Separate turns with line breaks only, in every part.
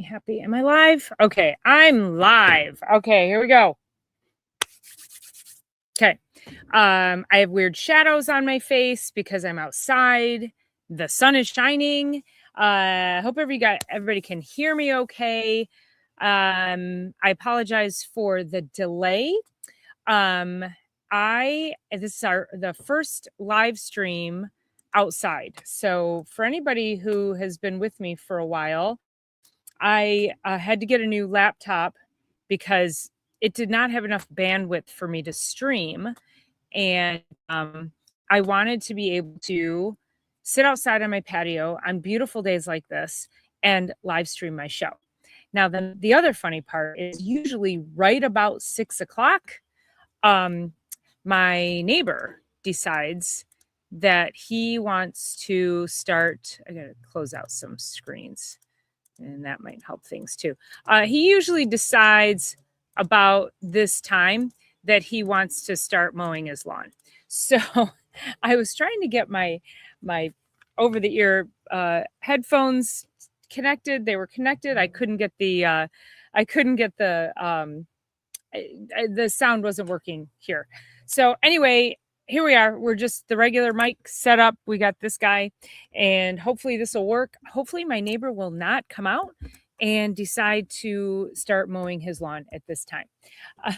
happy. Am I live? Okay, I'm live. Okay, here we go. Okay. I have weird shadows on my face because I'm outside. The sun is shining. Hope everybody can hear me okay. I apologize for the delay. This is the first live stream outside. So for anybody who has been with me for a while, I had to get a new laptop because it did not have enough bandwidth for me to stream. And I wanted to be able to sit outside on my patio on beautiful days like this and live stream my show. Now, then the other funny part is usually right about 6 o'clock, my neighbor decides that he wants to start. I gotta close out some screens and that might help things too. He usually decides about this time that he wants to start mowing his lawn. So I was trying to get my over the ear headphones connected. They were connected. I couldn't get the the sound wasn't working here. So anyway, here we are. We're just the regular mic set up. We got this guy, and hopefully this will work. Hopefully my neighbor will not come out and decide to start mowing his lawn at this time.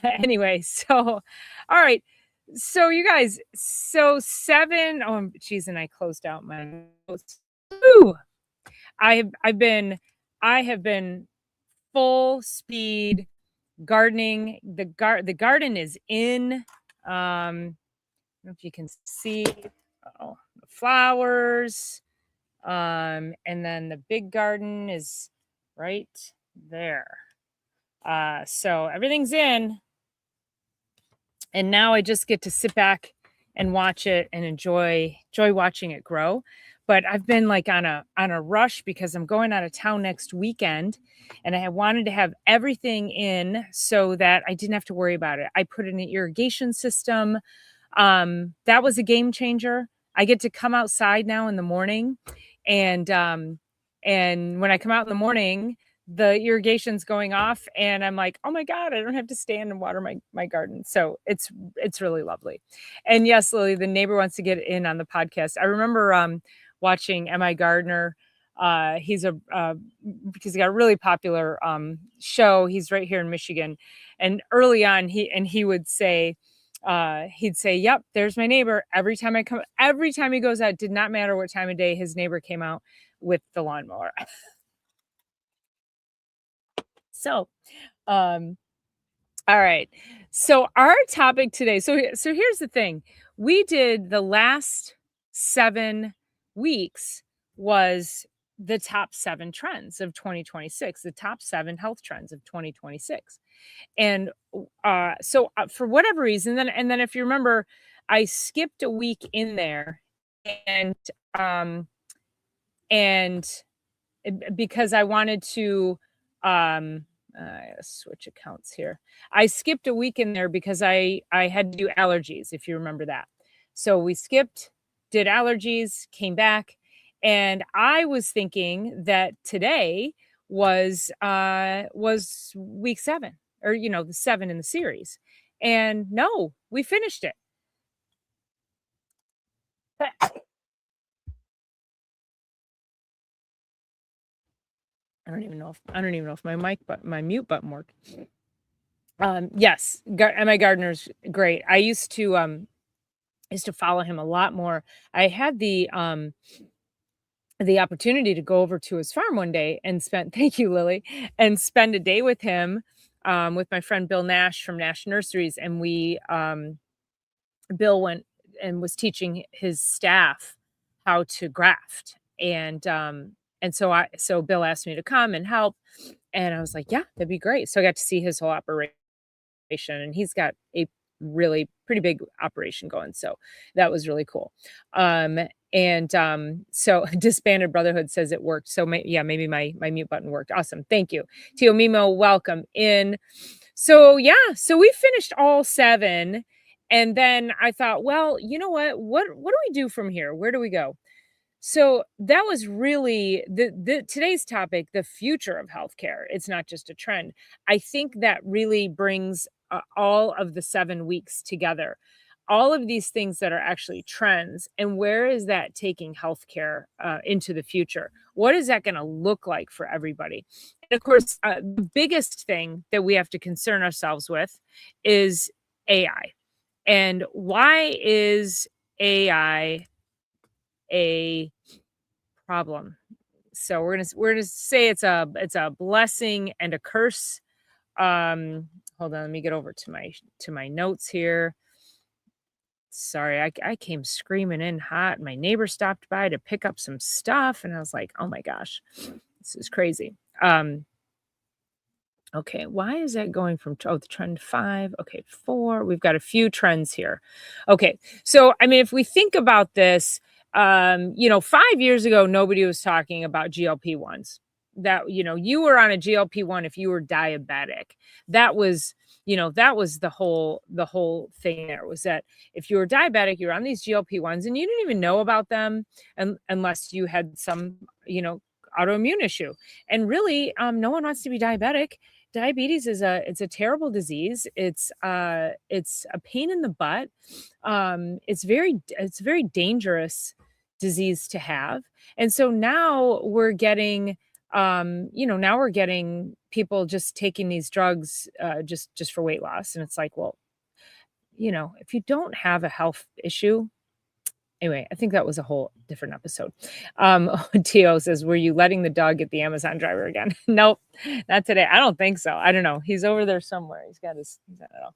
Anyway, so all right. So you guys, so 7, oh geez, and I closed out my notes. Ooh, I have been full speed gardening. The garden is in. I don't know if you can see the flowers. And then the big garden is right there. So everything's in. And now I just get to sit back and watch it and enjoy watching it grow. But I've been like on a rush because I'm going out of town next weekend, and I wanted to have everything in so that I didn't have to worry about it. I put in an irrigation system. That was a game changer. I get to come outside now in the morning, and when I come out in the morning, the irrigation's going off, and I'm like, oh my God, I don't have to stand and water my garden. So it's really lovely. And yes, Lily, the neighbor wants to get in on the podcast. I remember watching M.I. Gardner. He's because he got a really popular show. He's right here in Michigan. And early on, he would say, yep, there's my neighbor. Every time he goes out, did not matter what time of day, his neighbor came out with the lawnmower. So, all right. So our topic today. So here's the thing. We did the last 7 weeks was the top 7 trends of 2026, the top 7 health trends of 2026. And so for whatever reason, then if you remember, I skipped a week in there, and because I wanted to switch accounts here. I skipped a week in there because I had to do allergies, if you remember that. So we skipped, did allergies, came back, and I was thinking that today was week 7, or the 7 in the series. And no, we finished it. I don't even know if my mute button worked. Yes, M.I. Gardner's great. I used to follow him a lot more. I had the opportunity to go over to his farm one day and thank you, Lily, and spend a day with him, with my friend Bill Nash from Nash Nurseries. And Bill went and was teaching his staff how to graft. And so Bill asked me to come and help. And I was like, yeah, that'd be great. So I got to see his whole operation, and he's got a really pretty big operation going. So that was really cool. So Disbanded Brotherhood says it worked. So maybe my mute button worked. Awesome. Thank you. Tio Mimo, welcome in. So we finished all 7. And then I thought, well, you know what do we do from here? Where do we go? So that was really the today's topic, the future of healthcare. It's not just a trend. I think that really brings all of the 7 weeks together. All of these things that are actually trends, and where is that taking healthcare into the future? What is that going to look like for everybody? And of course, the biggest thing that we have to concern ourselves with is AI. And why is AI a problem? So we're gonna say it's a blessing and a curse. Hold on, let me get over to my notes here. Sorry, I came screaming in hot. My neighbor stopped by to pick up some stuff, and I was like, "Oh my gosh, this is crazy." Okay, why is that going from the trend 5? Okay, 4. We've got a few trends here. Okay, so I mean, if we think about this, 5 years ago, nobody was talking about GLP-1s. That, you were on a GLP-1 if you were diabetic. That was, that was the whole thing there was that if you were diabetic, you're on these GLP-1s and you didn't even know about them unless you had some, autoimmune issue. And really, no one wants to be diabetic. Diabetes is a terrible disease. It's a pain in the butt. It's very dangerous disease to have. And so now we're getting people just taking these drugs just for weight loss. And it's like, well, if you don't have a health issue, anyway, I think that was a whole different episode. Tio says, "Were you letting the dog get the Amazon driver again?" Nope, not today. I don't think so. I don't know. He's over there somewhere. I don't know.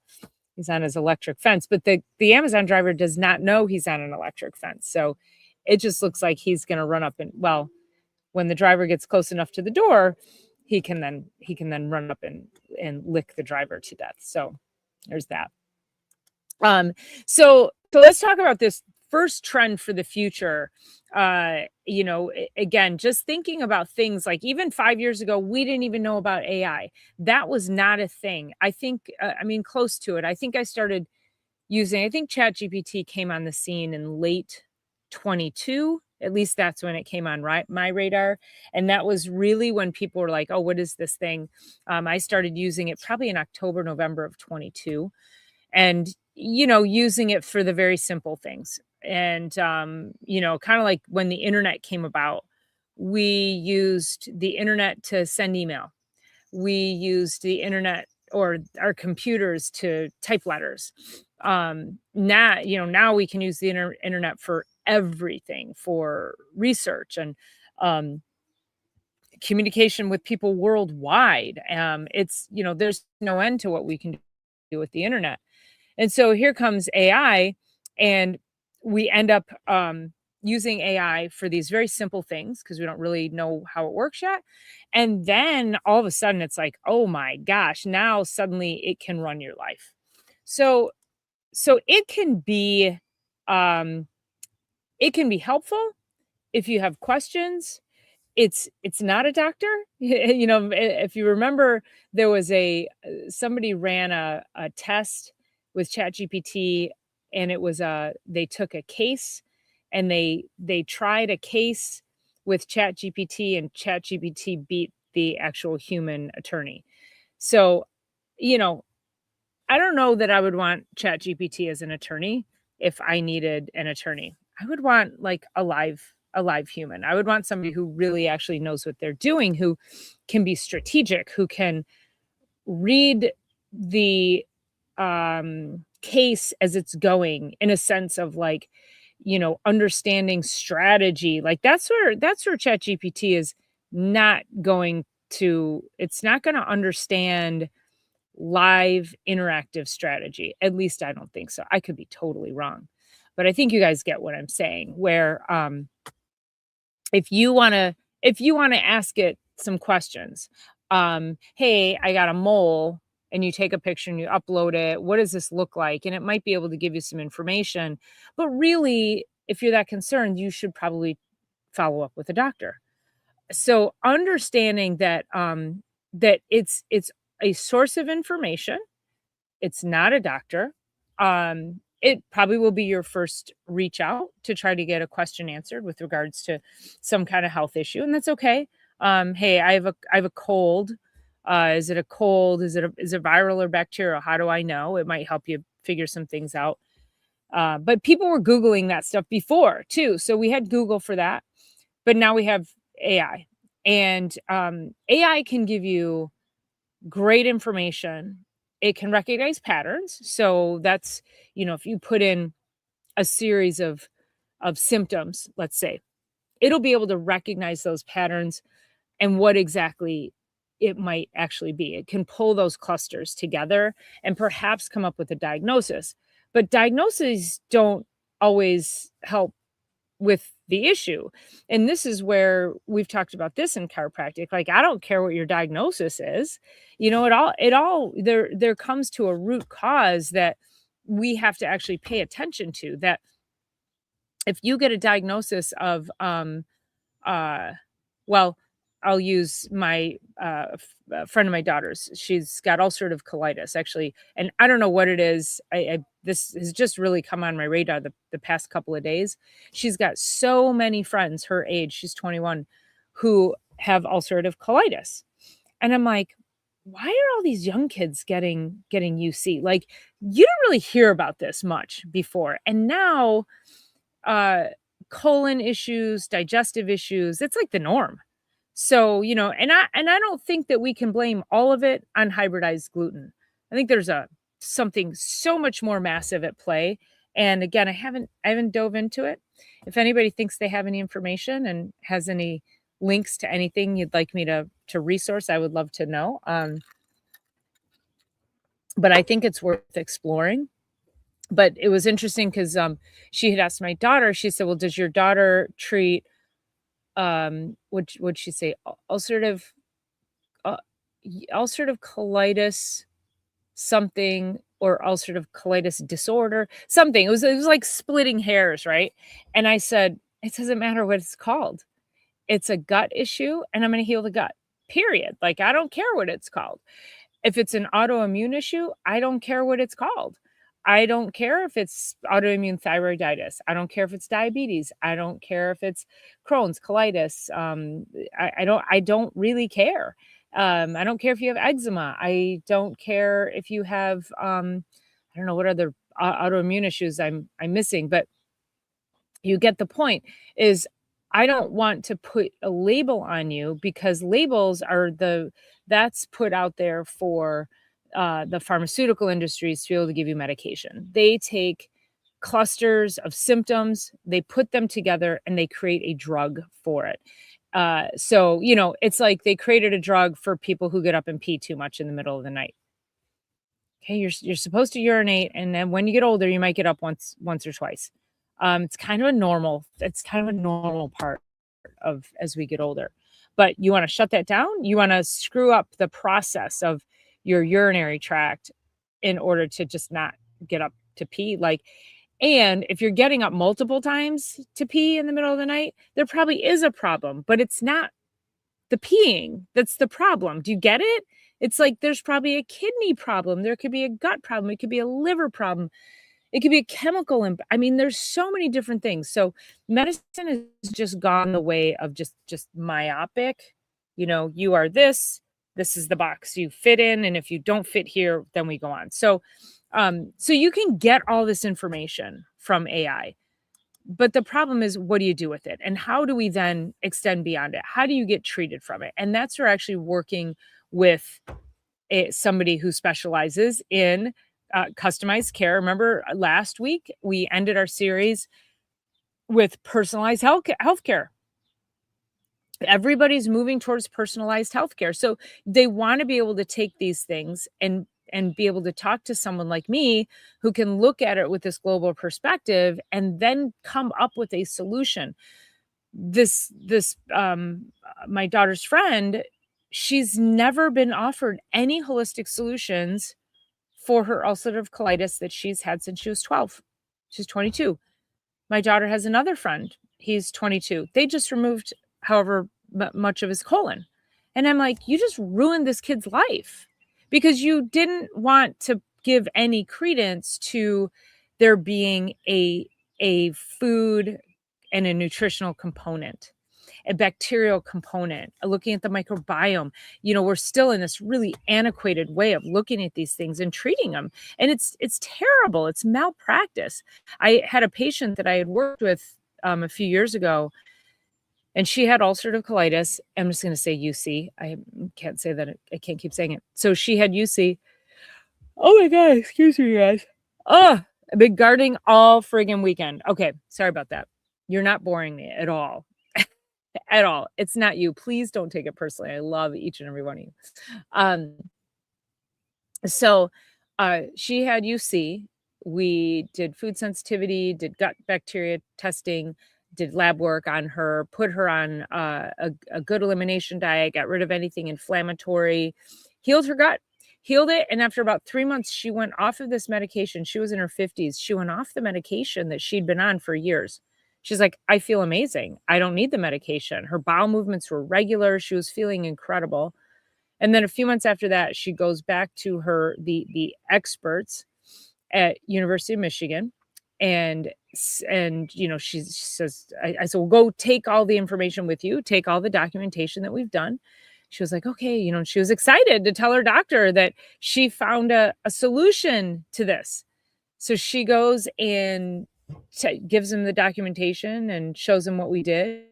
He's on his electric fence, but the Amazon driver does not know he's on an electric fence. So it just looks like he's going to run up and, well, when the driver gets close enough to the door, he can then run up and lick the driver to death. So there's that. Um, so let's talk about this first trend for the future. Again, just thinking about things like even 5 years ago, we didn't even know about AI. That was not a thing. I think, I mean, close to it. I think ChatGPT came on the scene in late 22. At least that's when it came on my radar. And that was really when people were like, oh, what is this thing? I started using it probably in October, November of 22, and using it for the very simple things. And kind of like when the internet came about, we used the internet to send email. We used the internet or our computers to type letters. Now we can use the internet for everything, for research and communication with people worldwide. There's no end to what we can do with the internet. And so here comes AI, and we end up using AI for these very simple things because we don't really know how it works yet. And then all of a sudden, it's like, oh my gosh, now suddenly it can run your life. So um, it can be helpful if you have questions. It's not a doctor. If you remember, there was somebody ran a test with ChatGPT, and it was they took a case and they tried a case with ChatGPT, and ChatGPT beat the actual human attorney. So, you know, I don't know that I would want ChatGPT as an attorney if I needed an attorney. I would want like a live human. I would want somebody who really actually knows what they're doing, who can be strategic, who can read the case as it's going in a sense of like, understanding strategy. Like that's where ChatGPT is not going to, it's not going to understand live interactive strategy. At least I don't think so. I could be totally wrong. But I think you guys get what I'm saying, where if you want to ask it some questions, hey, I got a mole, and you take a picture and you upload it, what does this look like? And it might be able to give you some information. But really, if you're that concerned, you should probably follow up with a doctor. So understanding that it's a source of information, it's not a doctor. it probably will be your first reach out to try to get a question answered with regards to some kind of health issue, and that's okay. Hey, I have a cold. Is it a cold? Is it viral or bacterial? How do I know? It might help you figure some things out. But people were Googling that stuff before too. So we had Google for that, but now we have AI. And AI can give you great information. It can recognize patterns. So that's, if you put in a series of symptoms, let's say, it'll be able to recognize those patterns and what exactly it might actually be. It can pull those clusters together and perhaps come up with a diagnosis. But diagnoses don't always help with the issue. And this is where we've talked about this in chiropractic. Like, I don't care what your diagnosis is. It all there comes to a root cause that we have to actually pay attention to. That if you get a diagnosis of uh well, I'll use my a friend of my daughter's. She's got ulcerative colitis, actually, and I don't know what it is. This has just really come on my radar the past couple of days. She's got so many friends her age, she's 21, who have ulcerative colitis. And I'm like, why are all these young kids getting UC? Like, you don't really hear about this much before. And now uh colon issues, digestive issues, it's like the norm. So, and I don't think that we can blame all of it on hybridized gluten. I think there's a something so much more massive at play. And again, I haven't dove into it. If anybody thinks they have any information and has any links to anything you'd like me to resource, I would love to know. But I think it's worth exploring. But it was interesting because she had asked my daughter, she said, well, does your daughter treat would she say ulcerative uh, ulcerative colitis something, or ulcerative colitis disorder something? It was like splitting hairs, right? And I said, it doesn't matter what it's called. It's a gut issue, and I'm going to heal the gut, period. Like, I don't care what it's called. If it's an autoimmune issue, I don't care what it's called. I don't care if it's autoimmune thyroiditis. I don't care if it's diabetes. I don't care if it's Crohn's, colitis. I don't really care. I don't care if you have eczema. I don't care if you have I don't know what other autoimmune issues I'm missing, but you get the point. Is I don't want to put a label on you, because labels are that's put out there for the pharmaceutical industries to be able to give you medication. They take clusters of symptoms, they put them together, and they create a drug for it. So, it's like they created a drug for people who get up and pee too much in the middle of the night. Okay, you're supposed to urinate, and then when you get older, you might get up once or twice. It's kind of a normal part of as we get older. But you want to shut that down? You want to screw up the process of your urinary tract in order to just not get up to pee? And if you're getting up multiple times to pee in the middle of the night, there probably is a problem, but it's not the peeing that's the problem. Do you get it? It's like there's probably a kidney problem. There could be a gut problem. It could be a liver problem. It could be a chemical I mean, there's so many different things. So medicine has just gone the way of just myopic. You are this is the box you fit in, and if you don't fit here, then we go on. So you can get all this information from AI. But the problem is, what do you do with it? And how do we then extend beyond it? How do you get treated from it? And that's where actually working with somebody who specializes in customized care. Remember last week, we ended our series with personalized healthcare. Everybody's moving towards personalized healthcare. So they want to be able to take these things and be able to talk to someone like me who can look at it with this global perspective and then come up with a solution. This my daughter's friend, she's never been offered any holistic solutions for her ulcerative colitis that she's had since she was 12. She's 22. My daughter has another friend. He's 22. They just removed however much of his colon. And I'm like, you just ruined this kid's life because you didn't want to give any credence to there being a food and a nutritional component, a bacterial component, looking at the microbiome. We're still in this really antiquated way of looking at these things and treating them. And it's terrible. It's malpractice. I had a patient that I had worked with a few years ago, and she had ulcerative colitis. I'm just going to say UC. I can't say that. I can't keep saying it. So she had UC. Oh my God, excuse me, guys. I've been gardening all friggin' weekend. Okay, sorry about that. You're not boring me at all. At all. It's not you. Please don't take it personally. I love each and every one of you. Um, so she had UC. We did food sensitivity, did gut bacteria testing, did lab work on her, put her on a good elimination diet, got rid of anything inflammatory, healed her gut, healed it. And after about 3 months, she went off of this medication. She was in her 50s. She went off the medication that she'd been on for years. She's like, I feel amazing. I don't need the medication. Her bowel movements were regular. She was feeling incredible. And then a few months after that, she goes back to the experts at University of Michigan, and she says, I said, well, go take all the information with you, take all the documentation that we've done. She was like, okay, she was excited to tell her doctor that she found a solution to this. So she goes and gives him the documentation and shows him what we did.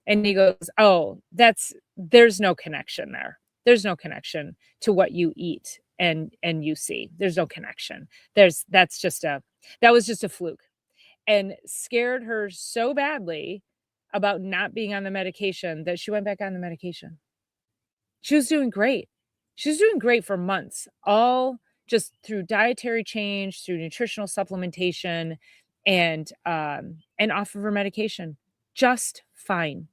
And he goes, oh, there's no connection there. There's no connection to what you eat and you see. There's no connection. That was just a fluke, and scared her so badly about not being on the medication that she went back on the medication. She was doing great. She was doing great for months, all just through dietary change, through nutritional supplementation, and off of her medication, just fine.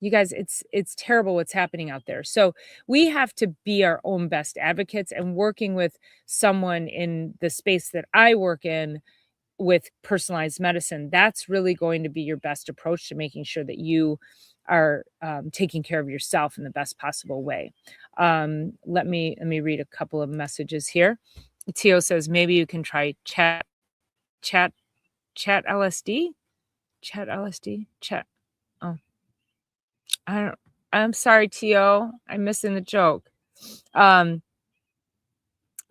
You guys, it's terrible what's happening out there. So we have to be our own best advocates, and working with someone in the space that I work in with personalized medicine, that's really going to be your best approach to making sure that you are taking care of yourself in the best possible way. Let me read a couple of messages here. Tio says, maybe you can try chat LSD. Oh, I'm sorry, Tio. I'm missing the joke.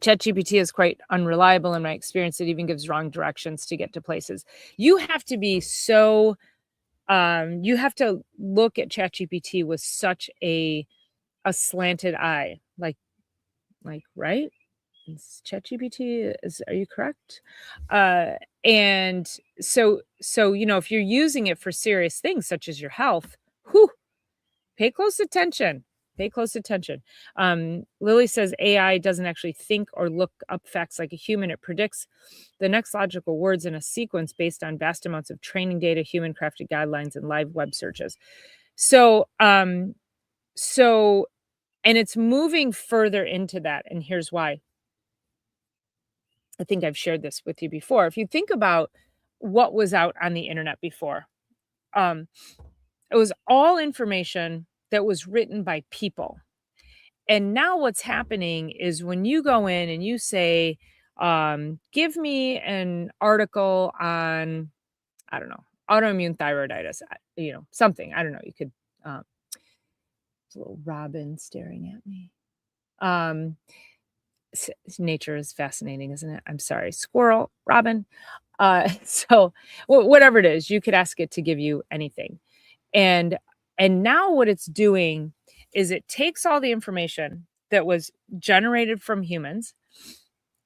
ChatGPT is quite unreliable in my experience. It even gives wrong directions to get to places. You have to be so, you have to look at ChatGPT with such a slanted eye, like, right? ChatGPT are you correct? And so, if you're using it for serious things such as your health, pay close attention. Pay close attention. Lily says AI doesn't actually think or look up facts like a human. It predicts the next logical words in a sequence based on vast amounts of training data, human crafted guidelines, and live web searches. So, and it's moving further into that. And here's why. I think I've shared this with you before. If you think about what was out on the internet before, it was all information that was written by people. And now what's happening is when you go in and you say, give me an article on, I don't know, autoimmune thyroiditis, something. I don't know. You could, there's a little robin staring at me. Nature is fascinating, isn't it? I'm sorry. Squirrel, robin. So whatever it is, you could ask it to give you anything. And now what it's doing is it takes all the information that was generated from humans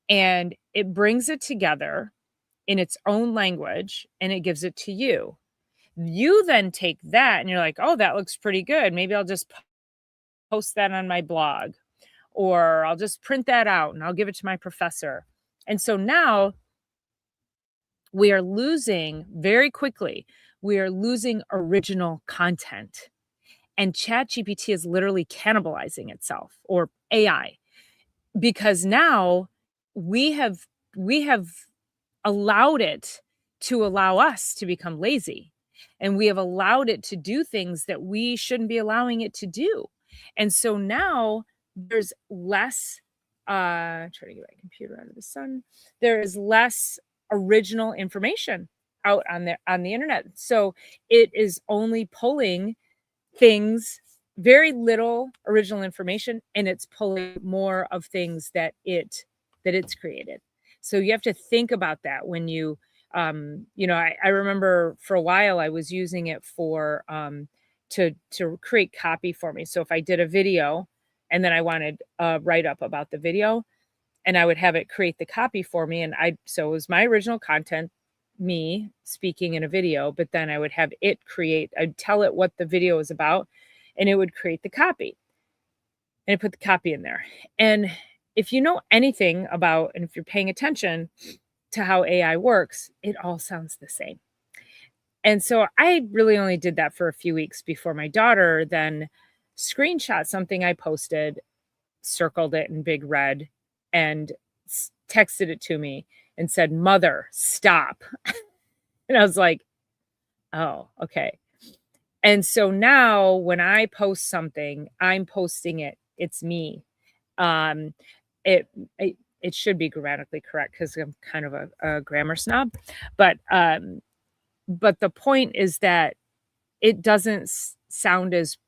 and it brings it together in its own language and it gives it to you. You then take that and you're like, oh, that looks pretty good. Maybe I'll just post that on my blog, or I'll just print that out and I'll give it to my professor. And so now we are losing very quickly. We are losing original content. And ChatGPT is literally cannibalizing itself, or AI, because now we have allowed it to allow us to become lazy, and we have allowed it to do things that we shouldn't be allowing it to do. And so now there's less, try to get my computer out of the sun. There is less original information out on the internet. So it is only pulling things, very little original information, and it's pulling more of things that it's created. So you have to think about that when you I remember for a while I was using it for to create copy for me. So if I did a video and then I wanted a write up about the video, and I would have it create the copy for me, and so it was my original content, me speaking in a video, but then I would have it create, I'd tell it what the video is about, and it would create the copy, and I put the copy in there. And if you know anything about, and if you're paying attention to how AI works, it all sounds the same. And so I really only did that for a few weeks before my daughter then screenshot something I posted, circled it in big red, and texted it to me and said, "Mother, stop." And I was like, oh, okay. And so now when I post something, I'm posting it. It's me. Um, it, it should be grammatically correct because I'm kind of a grammar snob, but the point is that it doesn't sound as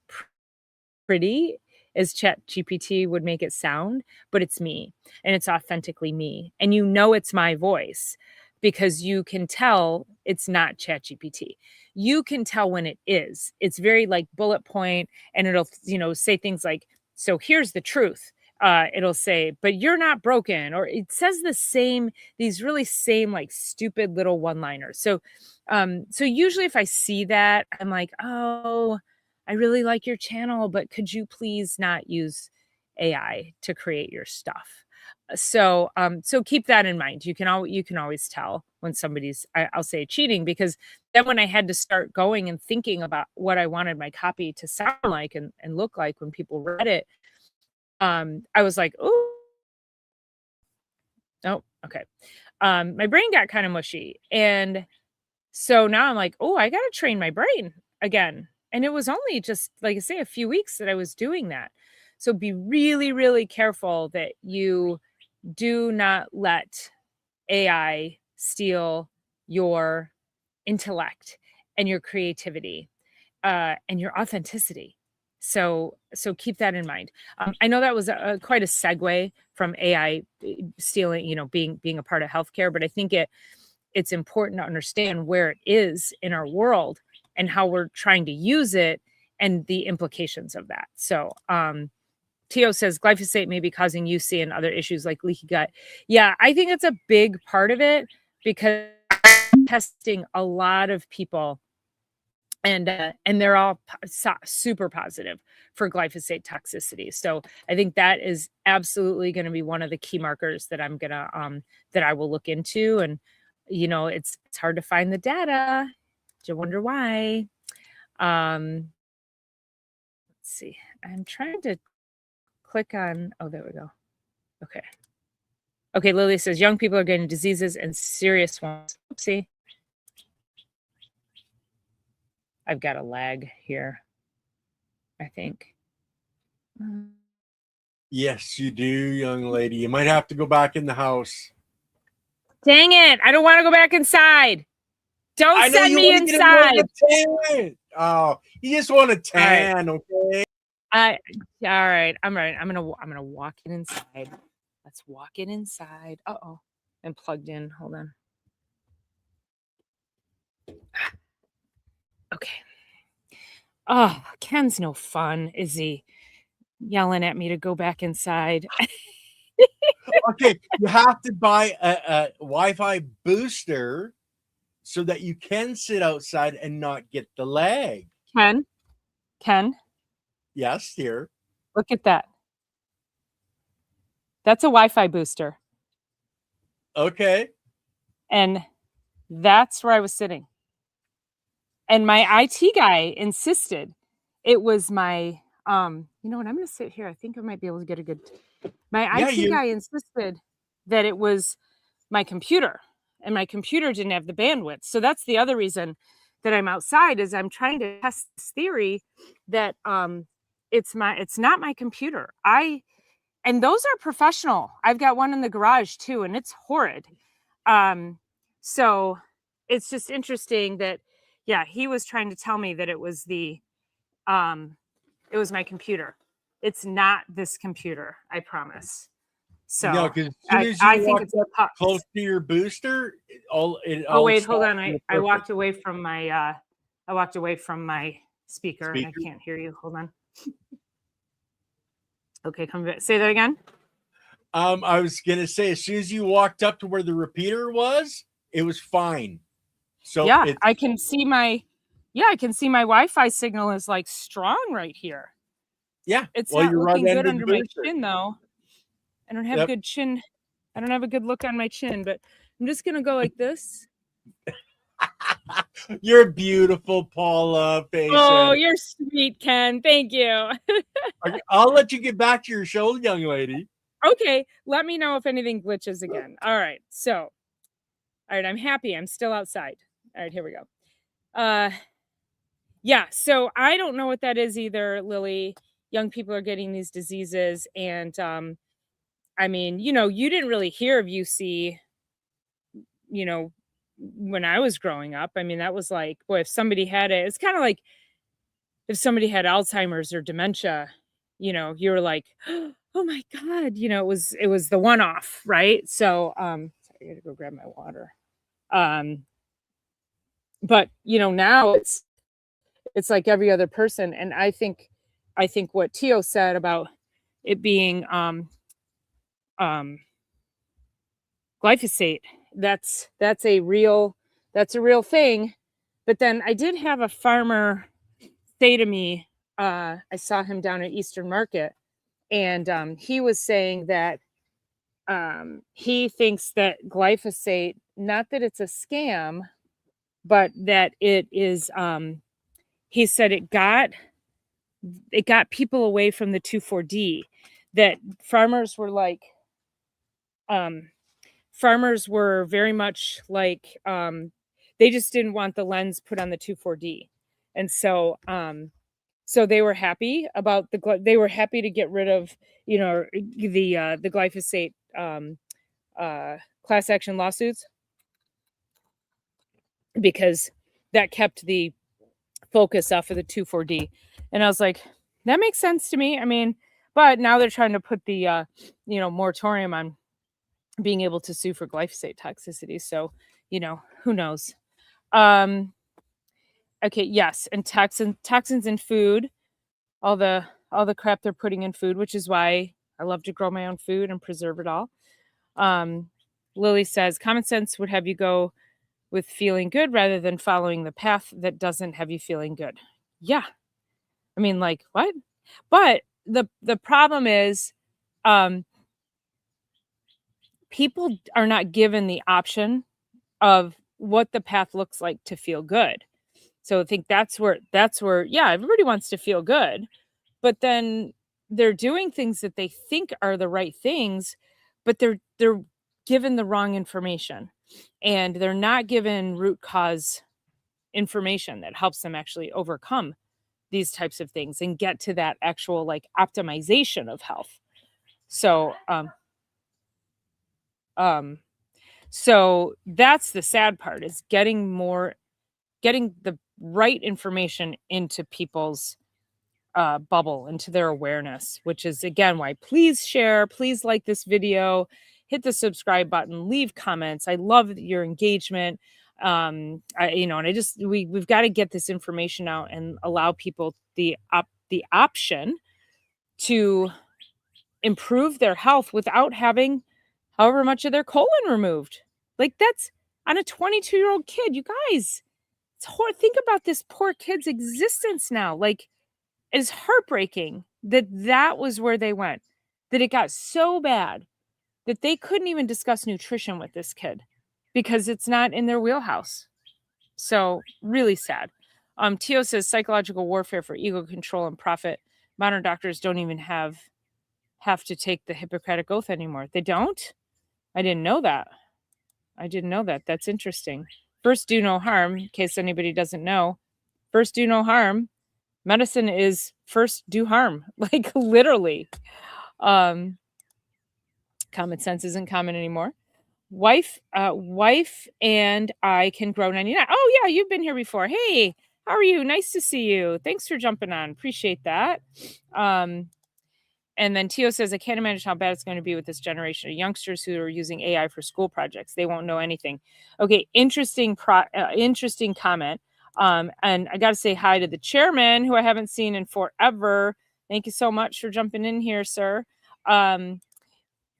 pretty as Chat GPT would make it sound, but it's me, and it's authentically me. And you know it's my voice because you can tell it's not Chat GPT. You can tell when it is. It's very like bullet point, and it'll, say things like, "So here's the truth." It'll say, "But you're not broken," or it says these really same like stupid little one-liners. So usually if I see that, I'm like, "Oh, I really like your channel, but could you please not use AI to create your stuff?" So keep that in mind. You can always tell when somebody's, I'll say, cheating, because then when I had to start going and thinking about what I wanted my copy to sound like and look like when people read it, I was like, "Oh, oh, okay." My brain got kind of mushy, and so now I'm like, "Oh, I got to train my brain again." And it was only just, like I say, a few weeks that I was doing that. So be really, really careful that you do not let AI steal your intellect and your creativity, and your authenticity. So keep that in mind. I know that was quite a segue from AI stealing, being a part of healthcare, but I think it's important to understand where it is in our world and how we're trying to use it and the implications of that. So, Tio says glyphosate may be causing UC and other issues like leaky gut. Yeah, I think it's a big part of it because testing a lot of people, and they're all super positive for glyphosate toxicity. So I think that is absolutely going to be one of the key markers that I'm gonna that I will look into. And it's hard to find the data. You wonder why. Let's see. I'm trying to click on. Oh, there we go. Okay. Okay, Lily says young people are getting diseases and serious ones. Oopsie. I've got a lag here, I think.
Yes, you do, young lady. You might have to go back in the house.
Dang it. I don't want to go back inside. Don't send me inside.
Oh, you just want a tan, okay?
All right. I'm right. I'm gonna walk it inside. Let's walk it inside. Uh-oh. I'm plugged in. Hold on. Okay. Oh, Ken's no fun, is he? Yelling at me to go back inside.
Okay, you have to buy a Wi-Fi booster so that you can sit outside and not get the lag.
Ken.
Yes, dear.
Look at that. That's a Wi-Fi booster.
Okay.
And that's where I was sitting. And my IT guy insisted it was my, you know what? I'm going to sit here. I think I might be able to get a good. My IT guy insisted that it was my computer, and my computer didn't have the bandwidth. So that's the other reason that I'm outside, is I'm trying to test this theory that it's not my computer. And those are professional. I've got one in the garage too, and it's horrid. So it's just interesting that, yeah, he was trying to tell me that it was my computer. It's not this computer, I promise.
No,
So
because as soon as
I
you
think
walked
it's the
up close
pups.
to your booster, it
Oh
all
wait, hold
stopped
on.
in the
I
perfect
walked away from my speaker and I
speaker.
can't hear you. Hold on. Okay, come back. Say that again.
I was gonna say, as soon as you walked up to where the repeater was, it was fine. So
Yeah,
it's
I can see my Wi-Fi signal is like strong right here.
yeah.
It's
Well,
not
you're right
looking good
under the
under my
booster.
chin though. I don't have
Yep.
good chin. I don't have a good look on my chin, but I'm just gonna go like this.
You're beautiful, Paula. Face
Oh,
it.
you're sweet, Ken. Thank you.
I'll let you get back to your show, young lady.
Okay, let me know if anything glitches again. All right. So, all right, I'm happy. I'm still outside. All right, here we go. Yeah, so I don't know what that is either, Lily. Young people are getting these diseases and I mean, you didn't really hear of UC, you know, when I was growing up. I mean, that was like, boy, if somebody had it, it's kind of like if somebody had Alzheimer's or dementia, you were like, oh my God, it was the one off, right? So sorry, I gotta go grab my water. Um, but now it's like every other person. And I think what Tio said about it being um glyphosate, that's a real thing. But then I did have a farmer say to me, I saw him down at Eastern Market, and he was saying that he thinks that glyphosate, not that it's a scam, but that it is. He said it got people away from the 2,4-D. That farmers were like, farmers were very much like, they just didn't want the lens put on the 2,4-D, and so they were happy about they were happy to get rid of the glyphosate class action lawsuits, because that kept the focus off of the 2,4-D. And I was like, that makes sense to me. I mean, but now they're trying to put the moratorium on being able to sue for glyphosate toxicity. So, who knows? Um, okay, yes, and toxins in food, all the crap they're putting in food, which is why I love to grow my own food and preserve it all. Um, Lily says common sense would have you go with feeling good rather than following the path that doesn't have you feeling good. Yeah. I mean, like, what? But the problem is, um, people are not given the option of what the path looks like to feel good. So I think that's where yeah, everybody wants to feel good, but then they're doing things that they think are the right things, but they're given the wrong information, and they're not given root cause information that helps them actually overcome these types of things and get to that actual like optimization of health. So um so that's the sad part, is getting the right information into people's bubble, into their awareness, which is again why please share, please like this video, hit the subscribe button, leave comments. I love your engagement. And I just we've got to get this information out and allow people the option to improve their health without having however much of their colon removed. Like, that's on a 22-year-old kid, you guys. Think about this poor kid's existence now. Like, it is heartbreaking that was where they went, that it got so bad that they couldn't even discuss nutrition with this kid because it's not in their wheelhouse. So really sad. Tio says psychological warfare for ego control and profit. Modern doctors don't even have to take the Hippocratic Oath anymore. They don't? I didn't know that. That's interesting. First, do no harm, in case anybody doesn't know. First, do no harm. Medicine is first do harm, like literally. Common sense isn't common anymore. wife and I can grow 99. Oh yeah, you've been here before. Hey, how are you? Nice to see you. Thanks for jumping on. Appreciate that. And then Tio says, I can't imagine how bad it's going to be with this generation of youngsters who are using AI for school projects. They won't know anything. Okay, interesting comment. And I got to say hi to the chairman, who I haven't seen in forever. Thank you so much for jumping in here, sir.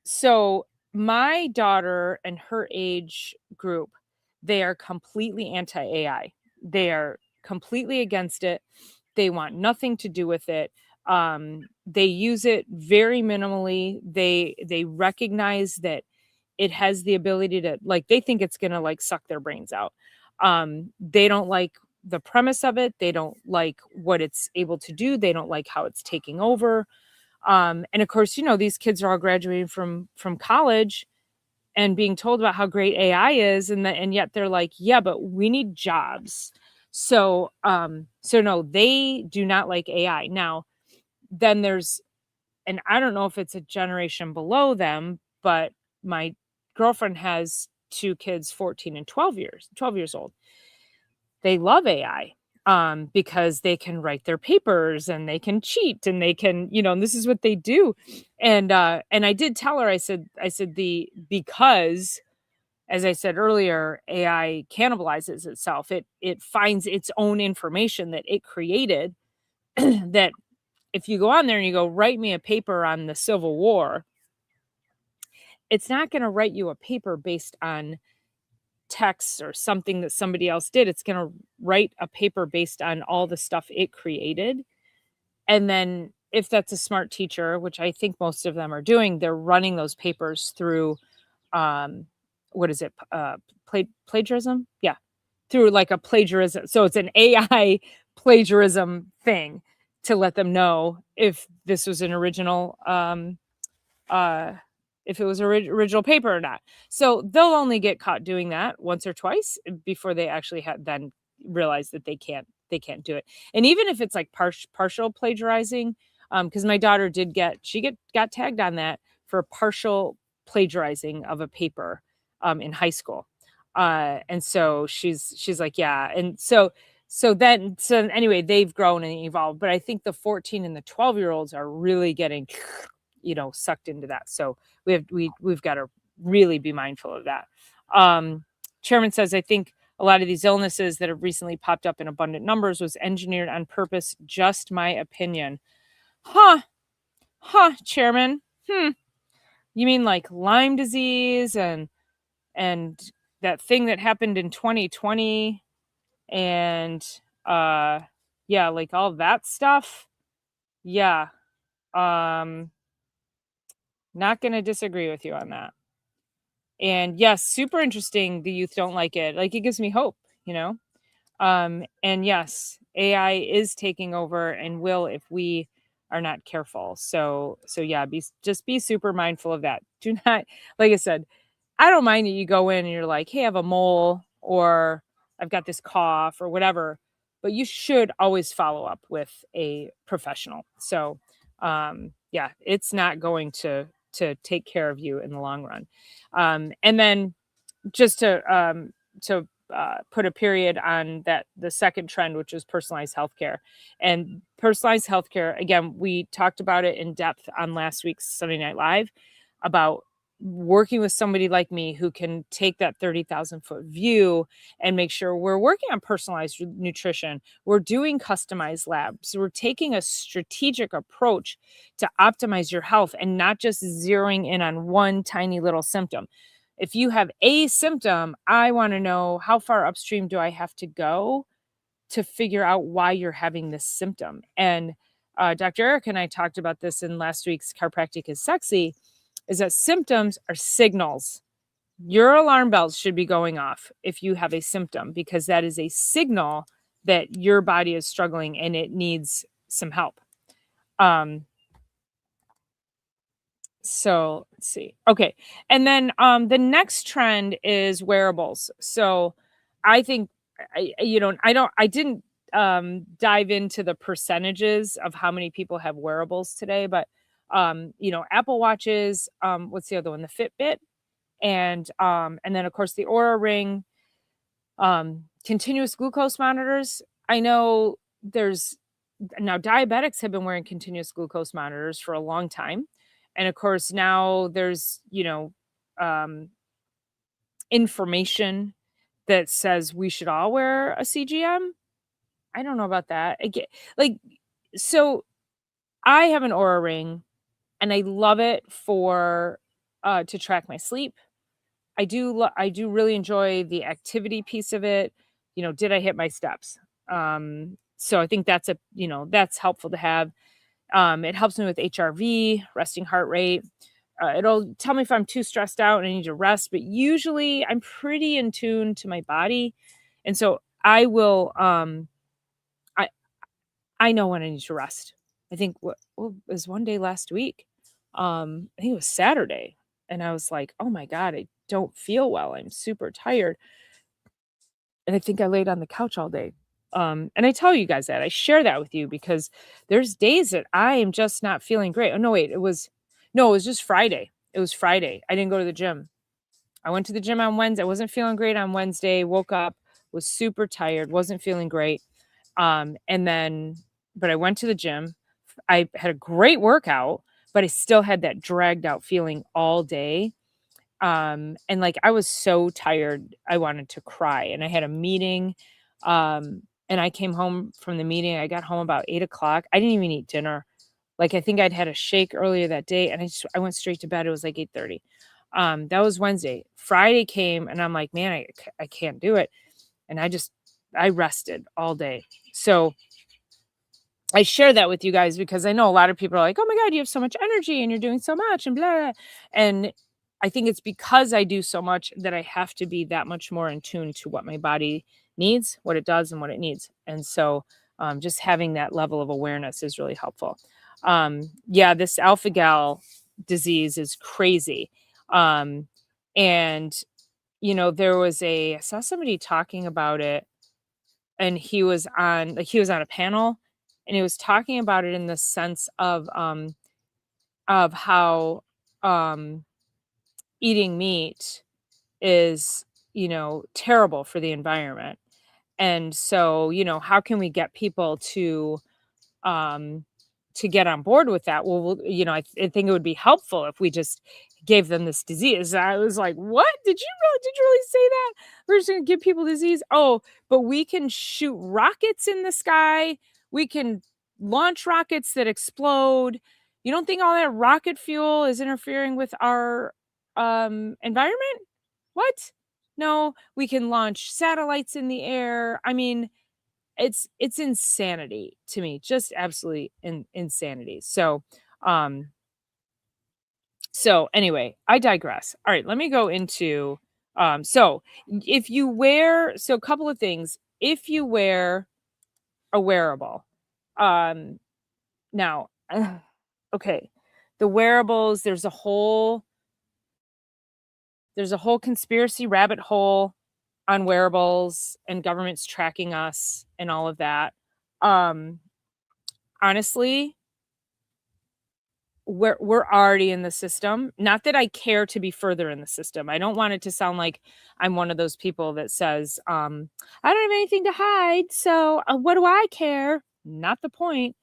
So my daughter and her age group, they are completely anti-AI. They are completely against it. They want nothing to do with it. They use it very minimally. They recognize that it has the ability to, like, they think it's gonna like suck their brains out. They don't like the premise of it. They don't like what it's able to do. They don't like how it's taking over. And of course, these kids are all graduating from college and being told about how great AI is, and yet they're like, yeah, but we need jobs. So no, they do not like AI. Now, then there's, and I don't know if it's a generation below them, but my girlfriend has two kids, 14 and 12 years old. They love AI, because they can write their papers and they can cheat and they can, and this is what they do. And I did tell her, I said because, as I said earlier, AI cannibalizes itself. It finds its own information that it created. That if you go on there and you go, write me a paper on the Civil War, it's not going to write you a paper based on text or something that somebody else did. It's going to write a paper based on all the stuff it created. And then if that's a smart teacher, which I think most of them are doing, they're running those papers through, what is it? Plagiarism? Yeah. Through like a plagiarism. So it's an AI plagiarism thing to let them know if this was an original, if it was original paper or not. So they'll only get caught doing that once or twice before they actually then realize that they can't do it. And even if it's like partial plagiarizing, because my daughter got tagged on that for partial plagiarizing of a paper in high school. And so she's like, yeah. And so anyway, they've grown and evolved, but I think the 14 and the 12-year-olds are really getting, sucked into that. So we've got to really be mindful of that. Chairman says, I think a lot of these illnesses that have recently popped up in abundant numbers was engineered on purpose. Just my opinion. Chairman. You mean like Lyme disease and that thing that happened in 2020 and yeah, like all that stuff? Yeah. Not going to disagree with you on that. And yes, super interesting. The youth don't like it. Like, it gives me hope, and yes, AI is taking over and will if we are not careful. So yeah, just be super mindful of that. Do not, like I said, I don't mind that you go in and you're like, hey, I have a mole or I've got this cough or whatever, but you should always follow up with a professional. So yeah, it's not going to take care of you in the long run. And then just to put a period on that, the second trend, which is personalized healthcare. And personalized healthcare, again, we talked about it in depth on last week's Sunday Night Live about working with somebody like me who can take that 30,000-foot view and make sure we're working on personalized nutrition. We're doing customized labs. We're taking a strategic approach to optimize your health and not just zeroing in on one tiny little symptom. If you have a symptom, I want to know, how far upstream do I have to go to figure out why you're having this symptom? And Dr. Eric and I talked about this in last week's Chiropractic is Sexy, is that symptoms are signals. Your alarm bells should be going off if you have a symptom, because that is a signal that your body is struggling and it needs some help. So let's see. Okay. And then the next trend is wearables. So I think, I didn't dive into the percentages of how many people have wearables today, but Apple Watches, what's the other one? The Fitbit. And then of course the Aura Ring, continuous glucose monitors. I know there's now diabetics have been wearing continuous glucose monitors for a long time. And of course now there's, um, information that says we should all wear a CGM. I don't know about that. I get like so I have an Aura Ring and I love it for to track my sleep. I do really enjoy the activity piece of it. Did I hit my steps? So I think that's helpful to have. It helps me with HRV, resting heart rate. It'll tell me if I'm too stressed out and I need to rest, but usually I'm pretty in tune to my body. And so I I know when I need to rest. I think it was one day last week. I think it was Saturday. And I was like, oh my God, I don't feel well. I'm super tired. And I think I laid on the couch all day. And I tell you guys that. I share that with you because there's days that I am just not feeling great. Oh no, wait, it was just Friday. It was Friday. I didn't go to the gym. I went to the gym on Wednesday. I wasn't feeling great on Wednesday. Woke up, was super tired, wasn't feeling great. And then but I went to the gym. I had a great workout, but I still had that dragged out feeling all day. And like I was so tired, I wanted to cry. And I had a meeting. And I came home from the meeting. I got home about 8 o'clock. I didn't even eat dinner. Like I think I'd had a shake earlier that day, and I went straight to bed. It was like 8:30. That was Wednesday. Friday came, and I'm like, man, I can't do it. And I rested all day. So I share that with you guys because I know a lot of people are like, oh my God, you have so much energy and you're doing so much and blah. And I think it's because I do so much that I have to be that much more in tune to what my body needs, what it does, and what it needs. And so just having that level of awareness is really helpful. Yeah, this alpha gal disease is crazy. And, I saw somebody talking about it, and he was on a panel, and he was talking about it in the sense of how eating meat is terrible for the environment. And so how can we get people um to get on board with that? Well, I think it would be helpful if we just gave them this disease. I was like, what? Did you really say that? We're just going to give people disease? Oh, but we can shoot rockets in the sky. We can launch rockets that explode. You don't think all that rocket fuel is interfering with our environment? What? No, we can launch satellites in the air. I mean, it's insanity to me, just absolutely insanity. Um so anyway, I digress. All right, let me go into so if you wear so a couple of things. If you wear a wearable, um now okay, the wearables, there's a whole conspiracy rabbit hole on wearables and governments tracking us and all of that. Um Honestly, we're already in the system. Not that I care to be further in the system. I don't want it to sound like I'm one of those people that says, I don't have anything to hide, so what do I care? Not the point.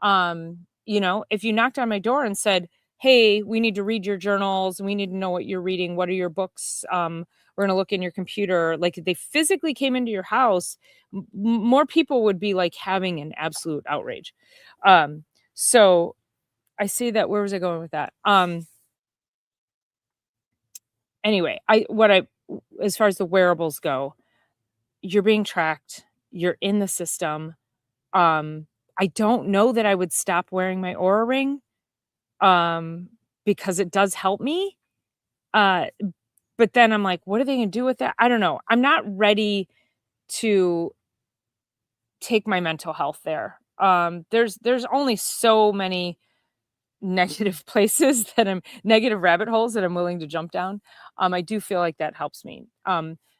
If you knocked on my door and said, "Hey, we need to read your journals. We need to know what you're reading. What are your books? We're gonna look in your computer." Like if they physically came into your house, more people would be like having an absolute outrage. So I see that. Where was I going with that? Anyway, as far as the wearables go, you're being tracked. You're in the system. I don't know that I would stop wearing my Aura Ring, um, because it does help me. Uh, but then I'm like, what are they gonna do with that? I don't know. I'm not ready to take my mental health there. There's only so many negative places negative rabbit holes that I'm willing to jump down. I do feel like that helps me.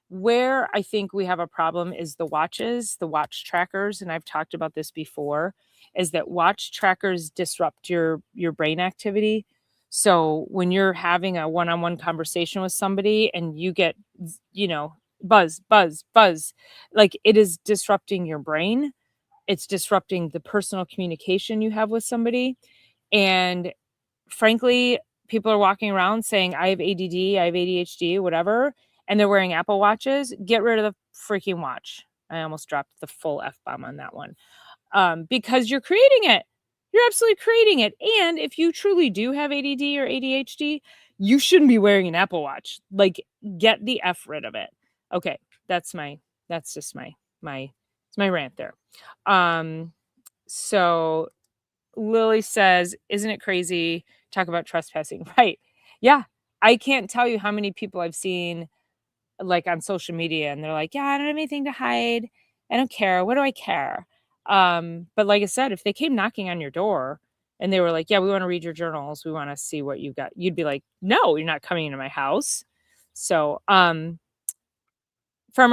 Where I think we have a problem is the watch trackers, and I've talked about this before, is that watch trackers disrupt your brain activity. So when you're having a one-on-one conversation with somebody and you get, buzz, buzz, buzz, like it is disrupting your brain. It's disrupting the personal communication you have with somebody. And frankly, people are walking around saying, I have ADD, I have ADHD, whatever, and they're wearing Apple Watches. Get rid of the freaking watch. I almost dropped the full F-bomb on that one. Because you're creating it. You're absolutely creating it. And if you truly do have ADD or ADHD, you shouldn't be wearing an Apple Watch. Like, get the F rid of it. Okay, that's just my rant there. So Lily says, isn't it crazy? Talk about trespassing. Right. Yeah. I can't tell you how many people I've seen like on social media and they're like, yeah, I don't have anything to hide. I don't care. What do I care? But like I said, if they came knocking on your door and they were like, yeah, we want to read your journals. We want to see what you got. You'd be like, no, you're not coming into my house. So, Farmer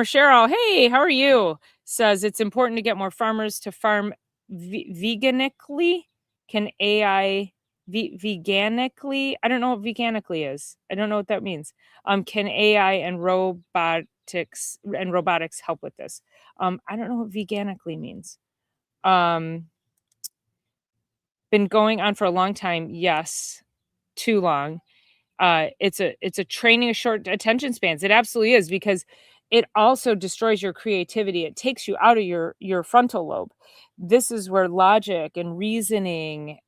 Cheryl, hey, how are you? Says it's important to get more farmers to farm veganically. Can AI veganically? I don't know what veganically is. I don't know what that means. Can AI and robotics help with this? I don't know what veganically means. Been going on for a long time. Yes, too long. It's a training of short attention spans. It absolutely is, because it also destroys your creativity. It takes you out of your frontal lobe. This is where logic and reasoning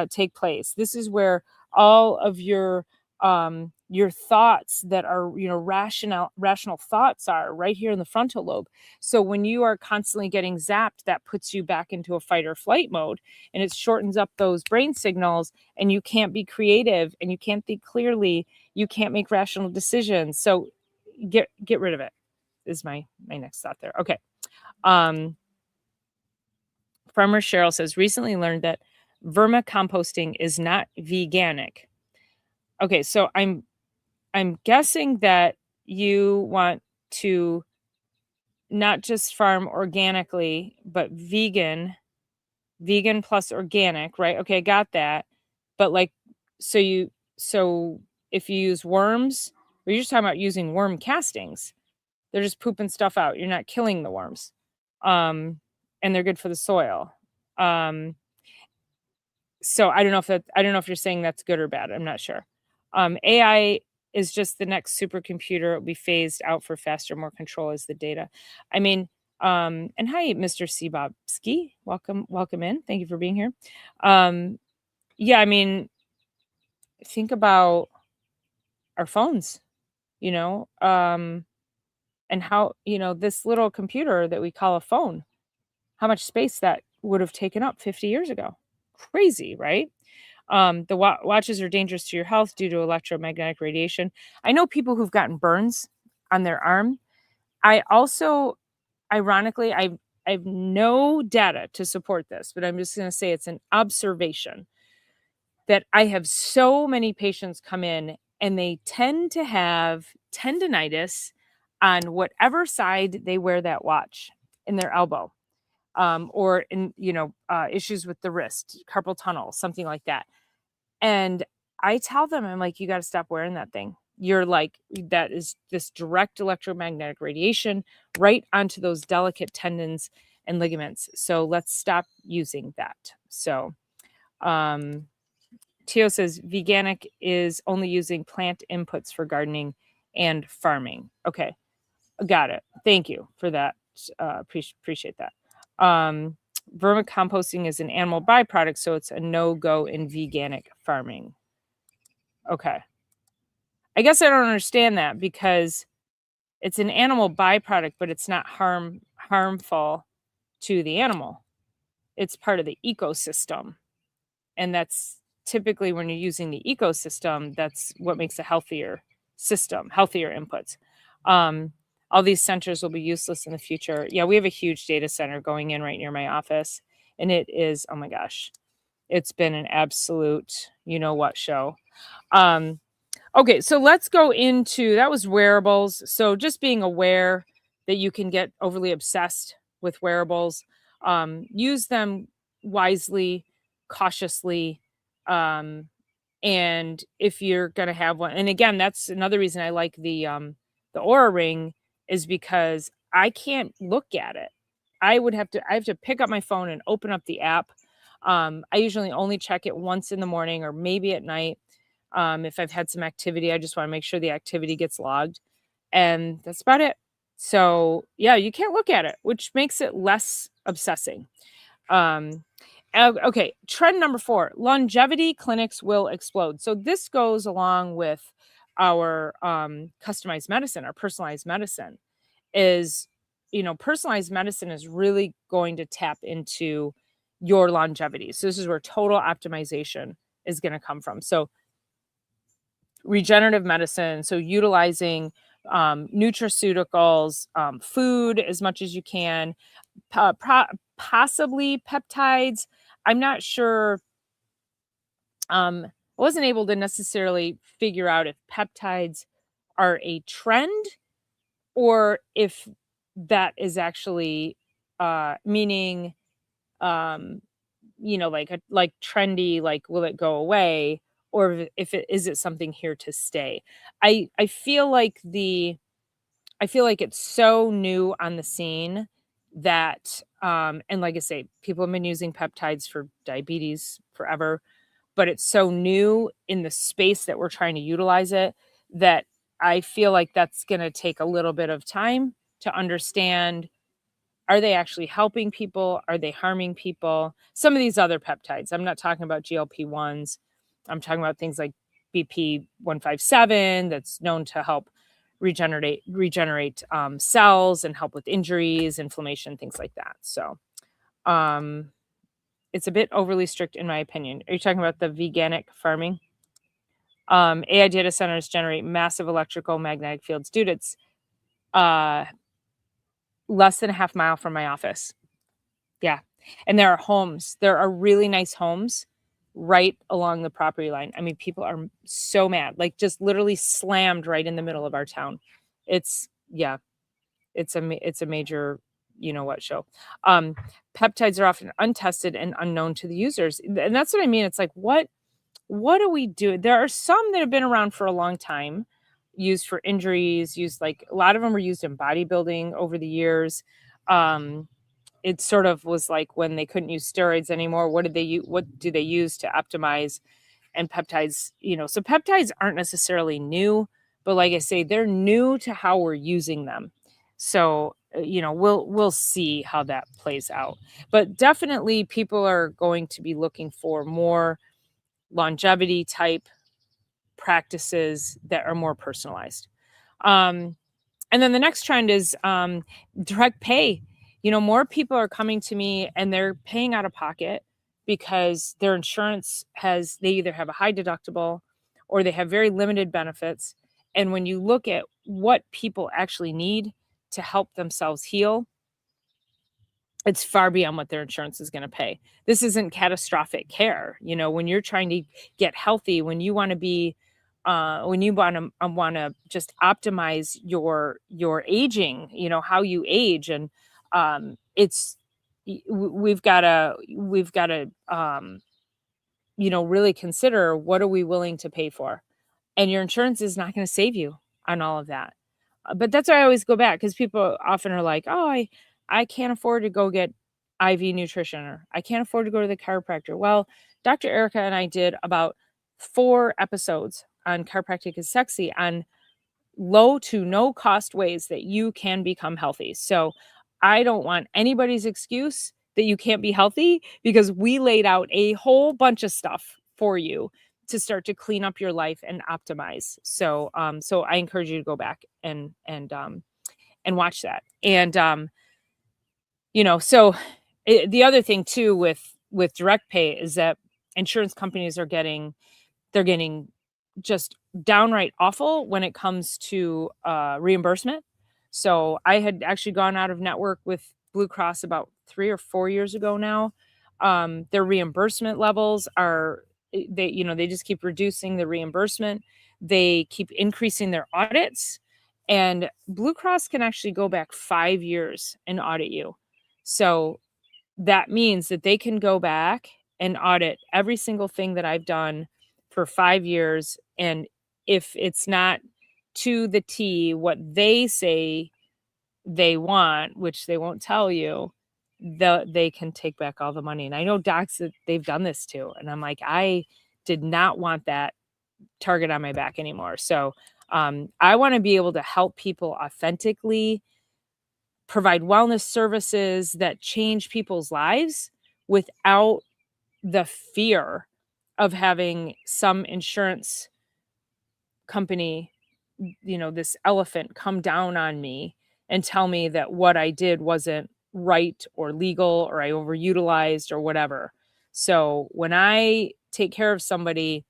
take place. This is where all of your thoughts that are rational thoughts are right here in the frontal lobe. So when you are constantly getting zapped, that puts you back into a fight or flight mode, and it shortens up those brain signals, and you can't be creative and you can't think clearly. You can't make rational decisions. So get rid of it is my next thought there. Okay. Farmer Cheryl says, recently learned that vermicomposting is not veganic. Okay, so I'm guessing that you want to not just farm organically, but vegan plus organic, right? Okay, got that. But like, so if you use worms, or you're just talking about using worm castings, they're just pooping stuff out. You're not killing the worms. And they're good for the soil. So I don't know if you're saying that's good or bad. I'm not sure. AI is just the next supercomputer. It'll be phased out for faster, more control as the data. I mean, and hi, Mr. Sebobski. Welcome in. Thank you for being here. Yeah, I mean, think about our phones, and how, this little computer that we call a phone, how much space that would have taken up 50 years ago. Crazy, right? The watches are dangerous to your health due to electromagnetic radiation. I know people who've gotten burns on their arm. I also, ironically, I have no data to support this, but I'm just going to say it's an observation that I have so many patients come in and they tend to have tendonitis on whatever side they wear that watch, in their elbow, or in, issues with the wrist, carpal tunnel, something like that. And I tell them, I'm like, you got to stop wearing that thing. You're like, that is this direct electromagnetic radiation right onto those delicate tendons and ligaments. So let's stop using that. So, Tio says veganic is only using plant inputs for gardening and farming. Okay. Got it. Thank you for that. Appreciate that. Vermicomposting is an animal byproduct, so it's a no-go in veganic farming. Okay. I guess I don't understand that, because it's an animal byproduct, but it's not harmful to the animal. It's part of the ecosystem. And that's typically, when you're using the ecosystem, that's what makes a healthier system, healthier inputs. All these centers will be useless in the future. Yeah, we have a huge data center going in right near my office, and it is, oh my gosh, it's been an absolute, show. Okay, so let's go into, that was wearables. So just being aware that you can get overly obsessed with wearables. Use them wisely, cautiously. And if you're going to have one, and again, that's another reason I like the Aura ring, is because I can't look at it. I have to pick up my phone and open up the app. I usually only check it once in the morning or maybe at night. If I've had some activity, I just want to make sure the activity gets logged, and that's about it. So yeah, you can't look at it, which makes it less obsessing. Um, okay, trend number 4, longevity clinics will explode. So this goes along with our customized medicine, our personalized medicine is, personalized medicine is really going to tap into your longevity. So this is where total optimization is going to come from. So regenerative medicine, so utilizing nutraceuticals, food as much as you can, possibly peptides. I'm not sure. I wasn't able to necessarily figure out if peptides are a trend or if that is actually meaning, um, like trendy, like will it go away, or if it is it something here to stay. I feel like it's so new on the scene that, and like I say, people have been using peptides for diabetes forever, but it's so new in the space that we're trying to utilize it that I feel like that's going to take a little bit of time to understand. Are they actually helping people? Are they harming people? Some of these other peptides, I'm not talking about GLP-1s. I'm talking about things like BP157 that's known to help regenerate cells and help with injuries, inflammation, things like that. So it's a bit overly strict in my opinion. Are you talking about the veganic farming? AI data centers generate massive electrical magnetic fields. Dude, it's less than a half mile from my office. Yeah. And there are homes. There are really nice homes right along the property line. I mean, people are so mad, like just literally slammed right in the middle of our town. It's yeah, it's a major, show. Peptides are often untested and unknown to the users. And that's what I mean. It's like, what do we do? There are some that have been around for a long time, used for injuries, used like a lot of them were used in bodybuilding over the years. It sort of was like when they couldn't use steroids anymore, what do they use to optimize? And peptides, so peptides aren't necessarily new, but like I say, they're new to how we're using them. So, we'll see how that plays out. But definitely people are going to be looking for more longevity type practices that are more personalized. And then the next trend is direct pay. More people are coming to me and they're paying out of pocket because their insurance they either have a high deductible or they have very limited benefits. And when you look at what people actually need to help themselves heal, it's far beyond what their insurance is going to pay. This isn't catastrophic care. When you're trying to get healthy, when you want to be, when you want to just optimize your aging, how you age, and it's we've got to really consider what are we willing to pay for, and your insurance is not going to save you on all of that. But that's why I always go back, because people often are like, oh, I can't afford to go get IV nutrition, or I can't afford to go to the chiropractor. Well, Dr. Erica and I did about 4 episodes on Chiropractic is Sexy on low to no cost ways that you can become healthy. So I don't want anybody's excuse that you can't be healthy, because we laid out a whole bunch of stuff for you to start to clean up your life and optimize. So so I encourage you to go back and watch that. And so the other thing too with direct pay is that insurance companies they're getting just downright awful when it comes to reimbursement. So I had actually gone out of network with Blue Cross about 3 or 4 years ago now. Their reimbursement levels they just keep reducing the reimbursement. They keep increasing their audits, and Blue Cross can actually go back 5 years and audit you. So that means that they can go back and audit every single thing that I've done for 5 years, and if it's not to the T what they say they want, which they won't tell you, they can take back all the money. And I know docs that they've done this too, and I'm like, I did not want that target on my back anymore. So I want to be able to help people authentically provide wellness services that change people's lives without the fear of having some insurance company, this elephant come down on me and tell me that what I did wasn't right or legal, or I overutilized or whatever. So when I take care of somebody,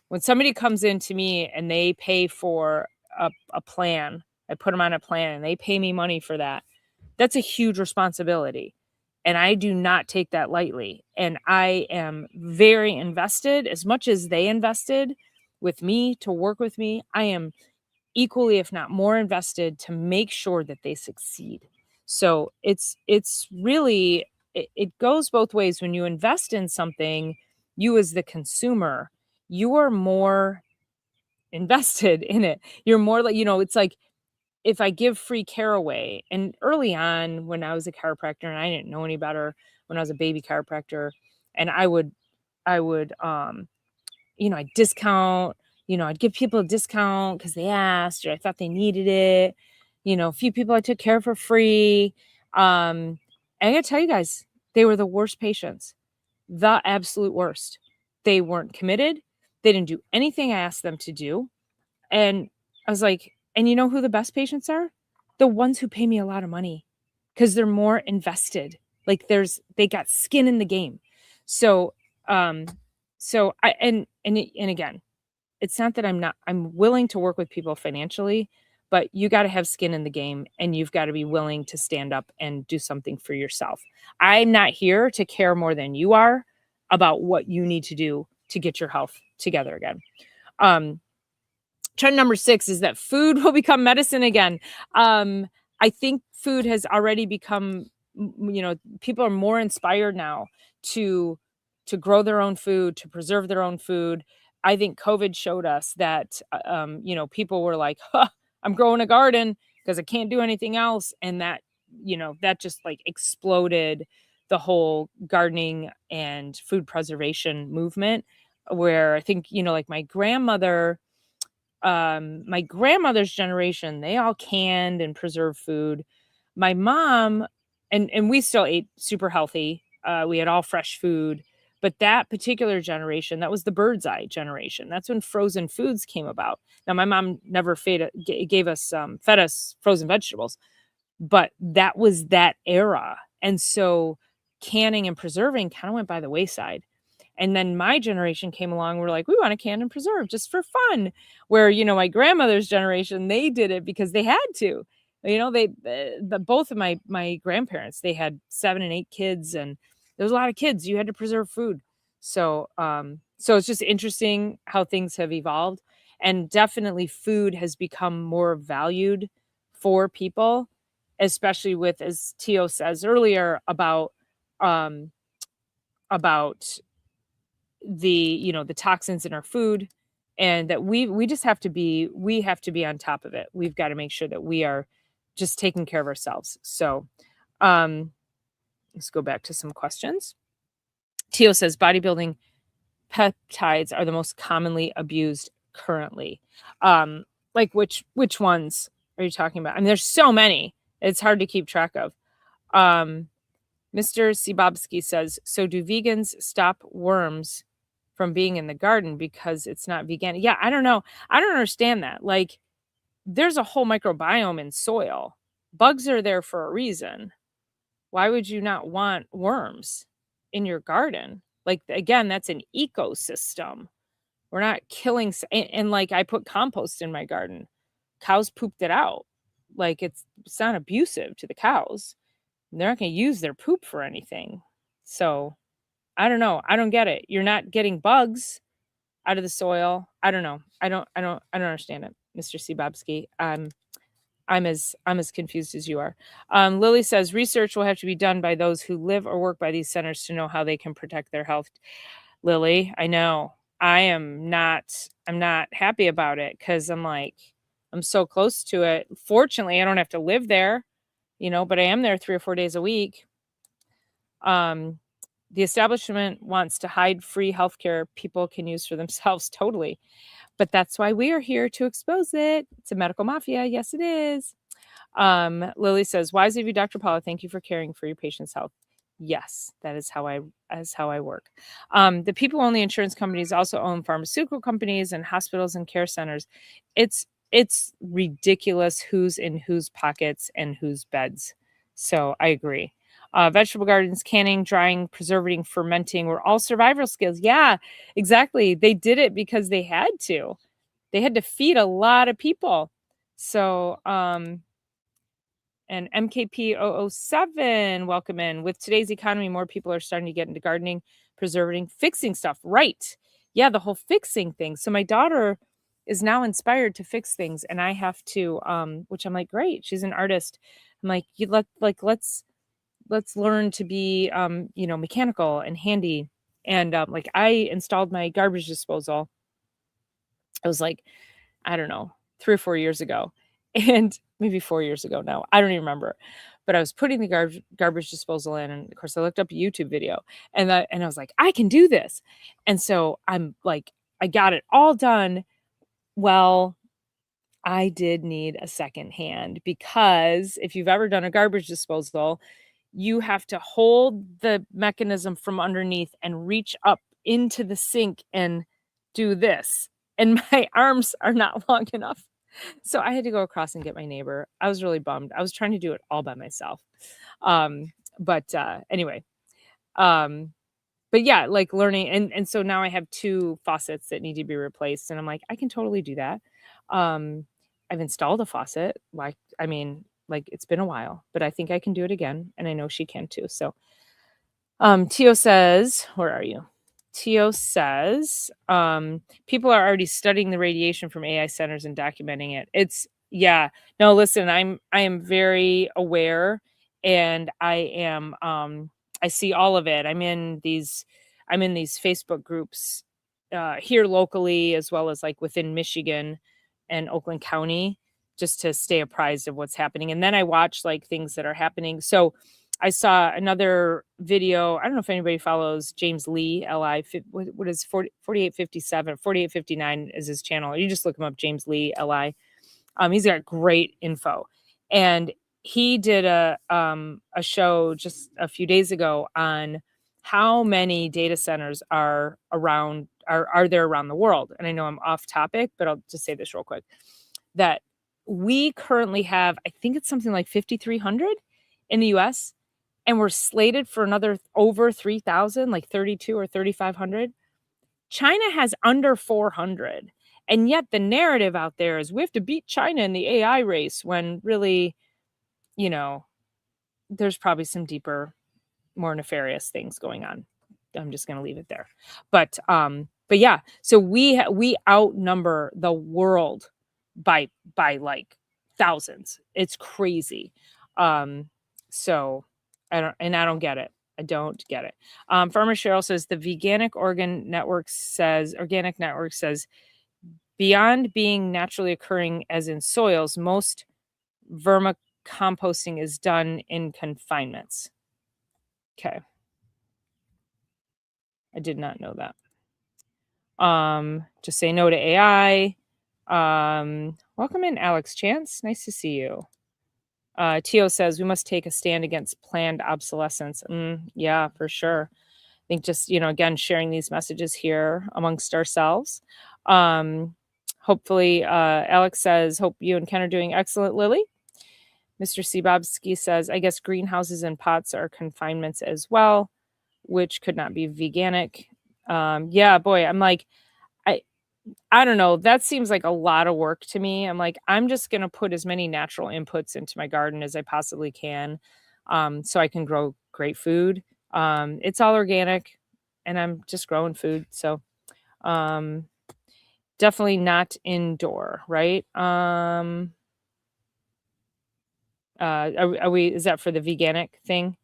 when somebody comes in to me and they pay for a plan, I put them on a plan and they pay me money for that. That's a huge responsibility. And I do not take that lightly. And I am very invested, as much as they invested with me to work with me. I am equally, if not more, invested to make sure that they succeed. So it's really, it goes both ways. When you invest in something, you as the consumer, you are more invested in it. You're more like, it's like, if I give free care away, and early on when I was a chiropractor and I didn't know any better, when I was a baby chiropractor, and I would I'd discount, I'd give people a discount because they asked or I thought they needed it. A few people I took care of for free. And I gotta tell you guys, they were the worst patients, the absolute worst. They weren't committed. They didn't do anything I asked them to do. And I was like, and you know who the best patients are? The ones who pay me a lot of money, because they're more invested. Like they got skin in the game. So, and again, it's not that I'm willing to work with people financially, but you got to have skin in the game and you've got to be willing to stand up and do something for yourself. I'm not here to care more than you are about what you need to do to get your health together again. Trend number 6 is that food will become medicine again. I think food has already become, people are more inspired now to grow their own food, to preserve their own food. I think COVID showed us that, people were like, huh, I'm growing a garden because I can't do anything else. And that, that just like exploded the whole gardening and food preservation movement, where I think, like my grandmother's generation, they all canned and preserved food. My mom, and we still ate super healthy. We had all fresh food, but that particular generation, that was the bird's eye generation. That's when frozen foods came about. Now, my mom never fed us frozen vegetables, but that was that era. And so canning and preserving kind of went by the wayside. And then my generation came along. We're like, we want to can and preserve just for fun. Where, my grandmother's generation, they did it because they had to. Both of my grandparents, they had 7 and 8 kids, and there was a lot of kids. You had to preserve food. So, so it's just interesting how things have evolved, and definitely food has become more valued for people, especially with, as Tio says earlier, about the toxins in our food, and that we just have to be on top of it. We've got to make sure that we are just taking care of ourselves. So let's go back to some questions. Tio says bodybuilding peptides are the most commonly abused currently. Like which ones are you talking about? I mean, there's so many, it's hard to keep track of. Mr. Sibobsky says, so do vegans stop worms from being in the garden because it's not vegan? Yeah, I don't know. I don't understand that. Like, there's a whole microbiome in soil. Bugs are there for a reason. Why would you not want worms in your garden? Like, again, that's an ecosystem. We're not killing. And like, I put compost in my garden. Cows pooped it out. Like, it's not abusive to the cows. They're not going to use their poop for anything. So I don't know. I don't get it. You're not getting bugs out of the soil. I don't know. I don't understand it, Mr. Sibobsky. I'm as confused as you are. Lily says research will have to be done by those who live or work by these centers to know how they can protect their health. Lily, I know. I'm not happy about it because I'm like, I'm so close to it. Fortunately, I don't have to live there, but I am there 3 or 4 days a week. The establishment wants to hide free healthcare people can use for themselves. Totally. But that's why we are here to expose it. It's a medical mafia. Yes, it is. Lily says, "Wise of you, Dr. Paula. Thank you for caring for your patient's health." Yes, that is how I work. The people-only insurance companies also own pharmaceutical companies and hospitals and care centers. It's ridiculous who's in whose pockets and whose beds. So I agree. Vegetable gardens, canning, drying, preserving, fermenting were all survival skills. Yeah, exactly. They did it because they had to. They had to feed a lot of people. So, and MKP007, welcome in. With today's economy, more people are starting to get into gardening, preserving, fixing stuff. Right. Yeah, the whole fixing thing. So my daughter is now inspired to fix things, and I have to, which I'm like, great. She's an artist. I'm like, let's learn to be, mechanical and handy. And like I installed my garbage disposal. It was like, I don't know, 3 or 4 years ago, and maybe 4 years ago now. I don't even remember. But I was putting the garbage disposal in, and of course I looked up a YouTube video, and I was like, I can do this. And so I'm like, I got it all done. Well, I did need a second hand because if you've ever done a garbage disposal, you have to hold the mechanism from underneath and reach up into the sink and do this. And my arms are not long enough. So I had to go across and get my neighbor. I was really bummed. I was trying to do it all by myself. But anyway, um, but yeah, like learning, and so now I have 2 faucets that need to be replaced, and I'm like, I can totally do that. I've installed a faucet, like, I mean, like it's been a while, but I think I can do it again, and I know she can too. So, Tio says, where are you? Tio says, people are already studying the radiation from AI centers and documenting it. Yeah, no, listen, I am very aware, and I see all of it. I'm in these Facebook groups, here locally, as well as like within Michigan and Oakland County, just to stay apprised of what's happening. And then I watch like things that are happening. So I saw another video. I don't know if anybody follows James Lee, LI. What is 4857, 4859 is his channel. You just look him up, James Lee, LI. He's got great info. And he did a show just a few days ago on how many data centers are there around the world. And I know I'm off topic, but I'll just say this real quick, that we currently have, I think it's something like 5,300 in the US, and we're slated for another over 3,000, like 32 or 3,500. China has under 400. And yet the narrative out there is we have to beat China in the AI race, when really, there's probably some deeper, more nefarious things going on. I'm just going to leave it there. But yeah, so we outnumber the world by like thousands. It's crazy. So I don't get it. I don't get it. Farmer Cheryl says the organic network says beyond being naturally occurring as in soils, most vermicomposting is done in confinements. Okay. I did not know that. Just say no to AI. Welcome in, Alex Chance. Nice to see you. Tio says we must take a stand against planned obsolescence. Yeah, for sure. I think just, again, sharing these messages here amongst ourselves. Hopefully, Alex says, hope you and Ken are doing excellent, Lily. Mr. Sebobsky says, I guess greenhouses and pots are confinements as well, which could not be veganic. Yeah, boy, I'm like, I don't know. That seems like a lot of work to me. I'm like, I'm just going to put as many natural inputs into my garden as I possibly can, so I can grow great food. It's all organic, and I'm just growing food. So definitely not indoor, right? Are we, is that for the veganic thing?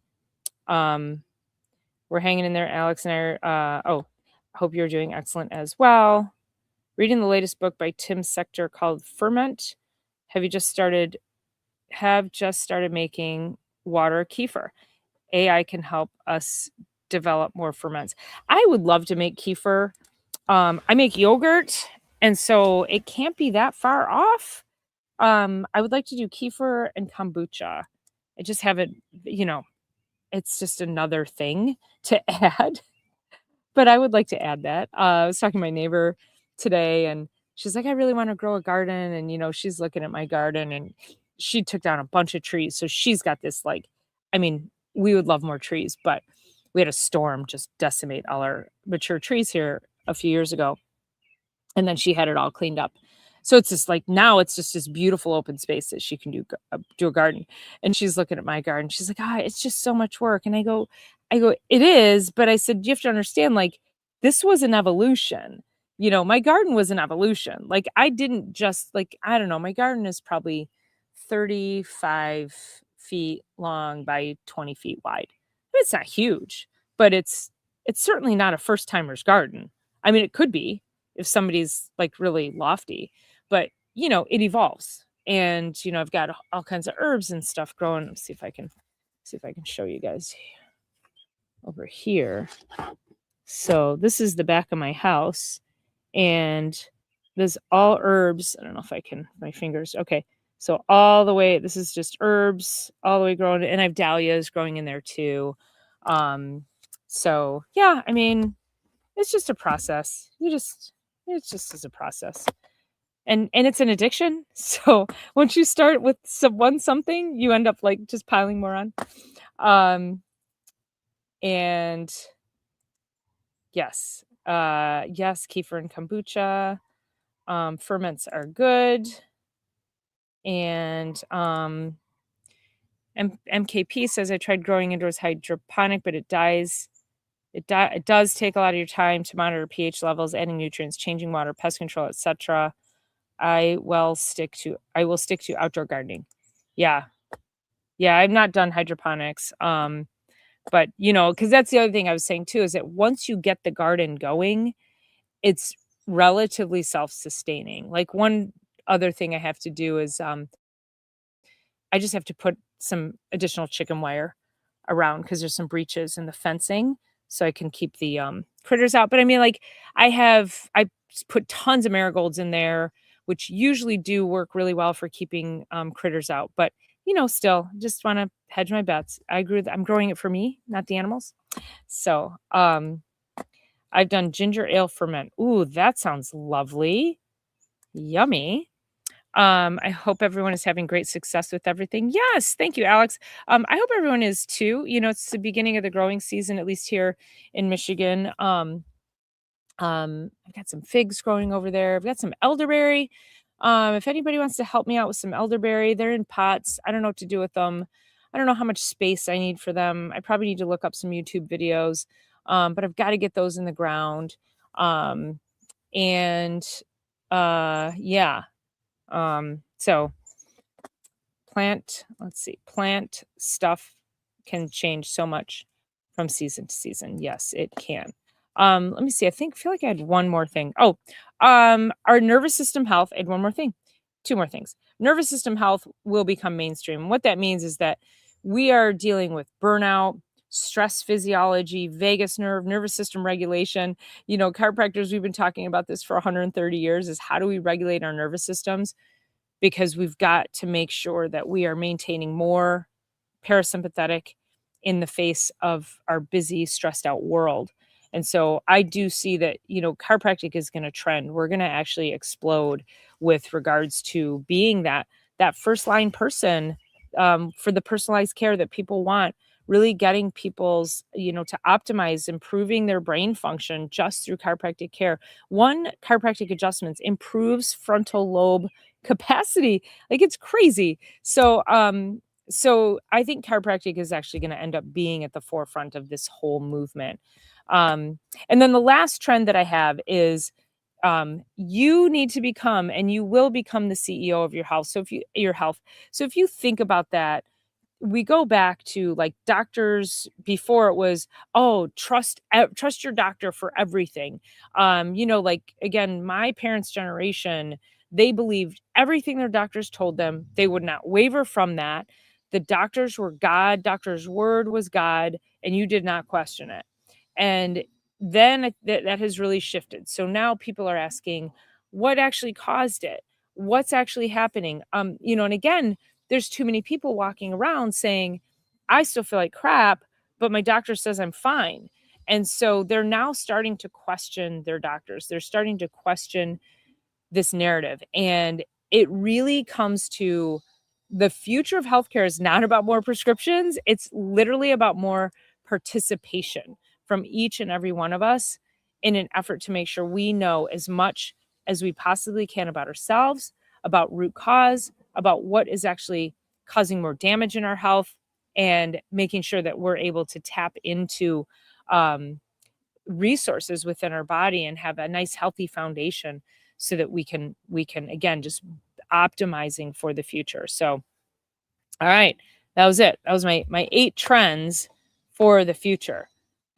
We're hanging in there, Alex and I are, Hope you're doing excellent as well. Reading the latest book by Tim Sector called Ferment. Have just started making water kefir. AI can help us develop more ferments. I would love to make kefir. I make yogurt, and so it can't be that far off. I would like to do kefir and kombucha. I just haven't, it's just another thing to add, but I would like to add that. I was talking to my neighbor today, and she's like, I really want to grow a garden. And, she's looking at my garden, and she took down a bunch of trees. So she's got this, we would love more trees, but we had a storm just decimate all our mature trees here a few years ago. And then she had it all cleaned up. So it's just now it's just this beautiful open space that she can do a garden. And she's looking at my garden. She's like, it's just so much work. And I go, it is. But I said, you have to understand, this was an evolution. My garden was an evolution. I didn't just I don't know, my garden is probably 35 feet long by 20 feet wide. It's not huge, but it's certainly not a first timer's garden. I mean, it could be if somebody's really lofty, but it evolves. And I've got all kinds of herbs and stuff growing. Let's see if I can show you guys over here. So this is the back of my house, and there's all herbs. I don't know if I can, my fingers. Okay. So all the way, this is just herbs all the way growing, and I have dahlias growing in there too. So yeah, I mean, it's just a process. It just is a process. And it's an addiction. So once you start with something, you end up just piling more on. And yes, kefir and kombucha. Ferments are good. And MKP says, I tried growing indoors hydroponic, but it dies. It does take a lot of your time to monitor pH levels, adding nutrients, changing water, pest control, etc. I will stick to outdoor gardening. Yeah, I've not done hydroponics. But because that's the other thing I was saying too, is that once you get the garden going, it's relatively self-sustaining. One other thing I have to do is I just have to put some additional chicken wire around because there's some breaches in the fencing, so I can keep the critters out. But I mean, I put tons of marigolds in there, which usually do work really well for keeping critters out. But still, just want to hedge my bets. I'm growing it for me, not the animals. So I've done ginger ale ferment. Ooh, that sounds lovely. Yummy. I hope everyone is having great success with everything. Yes, thank you, Alex. I hope everyone is too. It's the beginning of the growing season, at least here in Michigan. I've got some figs growing over there. I've got some elderberry. If anybody wants to help me out with some elderberry, they're in pots. I don't know what to do with them. I don't know how much space I need for them. I probably need to look up some YouTube videos. But I've got to get those in the ground. Yeah. So plant stuff can change so much from season to season. Yes, it can. Let me see. I feel like I had one more thing. Oh, our nervous system health. I had one more thing. Two more things. Nervous system health will become mainstream. What that means is that we are dealing with burnout, stress physiology, vagus nerve, nervous system regulation. Chiropractors, we've been talking about this for 130 years, is how do we regulate our nervous systems? Because we've got to make sure that we are maintaining more parasympathetic in the face of our busy, stressed out world. And so I do see that, chiropractic is going to trend. We're going to actually explode with regards to being that first line person for the personalized care that people want, really getting people's, to optimize, improving their brain function just through chiropractic care. One, chiropractic adjustments improves frontal lobe capacity. It's crazy. So I think chiropractic is actually going to end up being at the forefront of this whole movement. And then the last trend that I have is you need to become, and you will become, the CEO of your health. So if you think about that, we go back to like doctors before it was, oh, trust your doctor for everything. Like again, my parents' generation, they believed everything their doctors told them. They would not waver from that. The doctors were God, doctor's word was God, and you did not question it. And then that has really shifted. So now people are asking, what actually caused it? What's actually happening? And again, there's too many people walking around saying, I still feel like crap, but my doctor says I'm fine. And so they're now starting to question their doctors. They're starting to question this narrative. And it really comes to the future of healthcare is not about more prescriptions. It's literally about more participation from each and every one of us in an effort to make sure we know as much as we possibly can about ourselves, about root cause, about what is actually causing more damage in our health, and making sure that we're able to tap into um, resources within our body and have a nice healthy foundation so that we can again just optimizing for the future. So all right, that was it. That was my 8 trends for the future.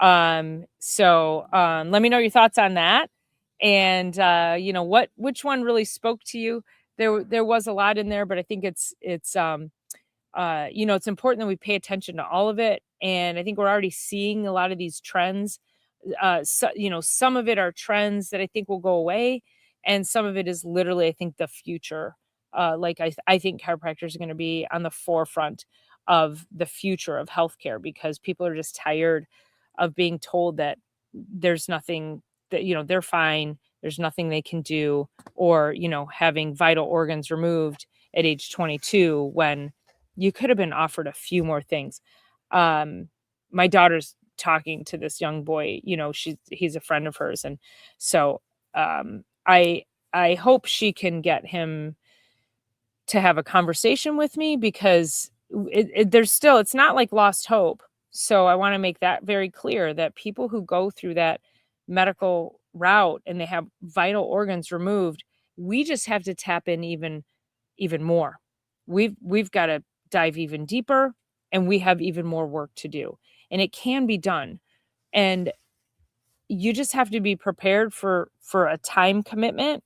Let me know your thoughts on that, and which one really spoke to you. There was a lot in there, but I think it's important that we pay attention to all of it. And I think we're already seeing a lot of these trends. Some of it are trends that I think will go away, and some of it is literally, I think, the future. I think chiropractors are going to be on the forefront of the future of healthcare because people are just tired of being told that there's nothing that, they're fine, there's nothing they can do, or, having vital organs removed at age 22 when you could have been offered a few more things. My daughter's talking to this young boy, he's a friend of hers. And so I hope she can get him to have a conversation with me because it's not like lost hope. So I want to make that very clear that people who go through that medical route and they have vital organs removed, we just have to tap in even more. We've got to dive even deeper, and we have even more work to do. And it can be done. And you just have to be prepared for a time commitment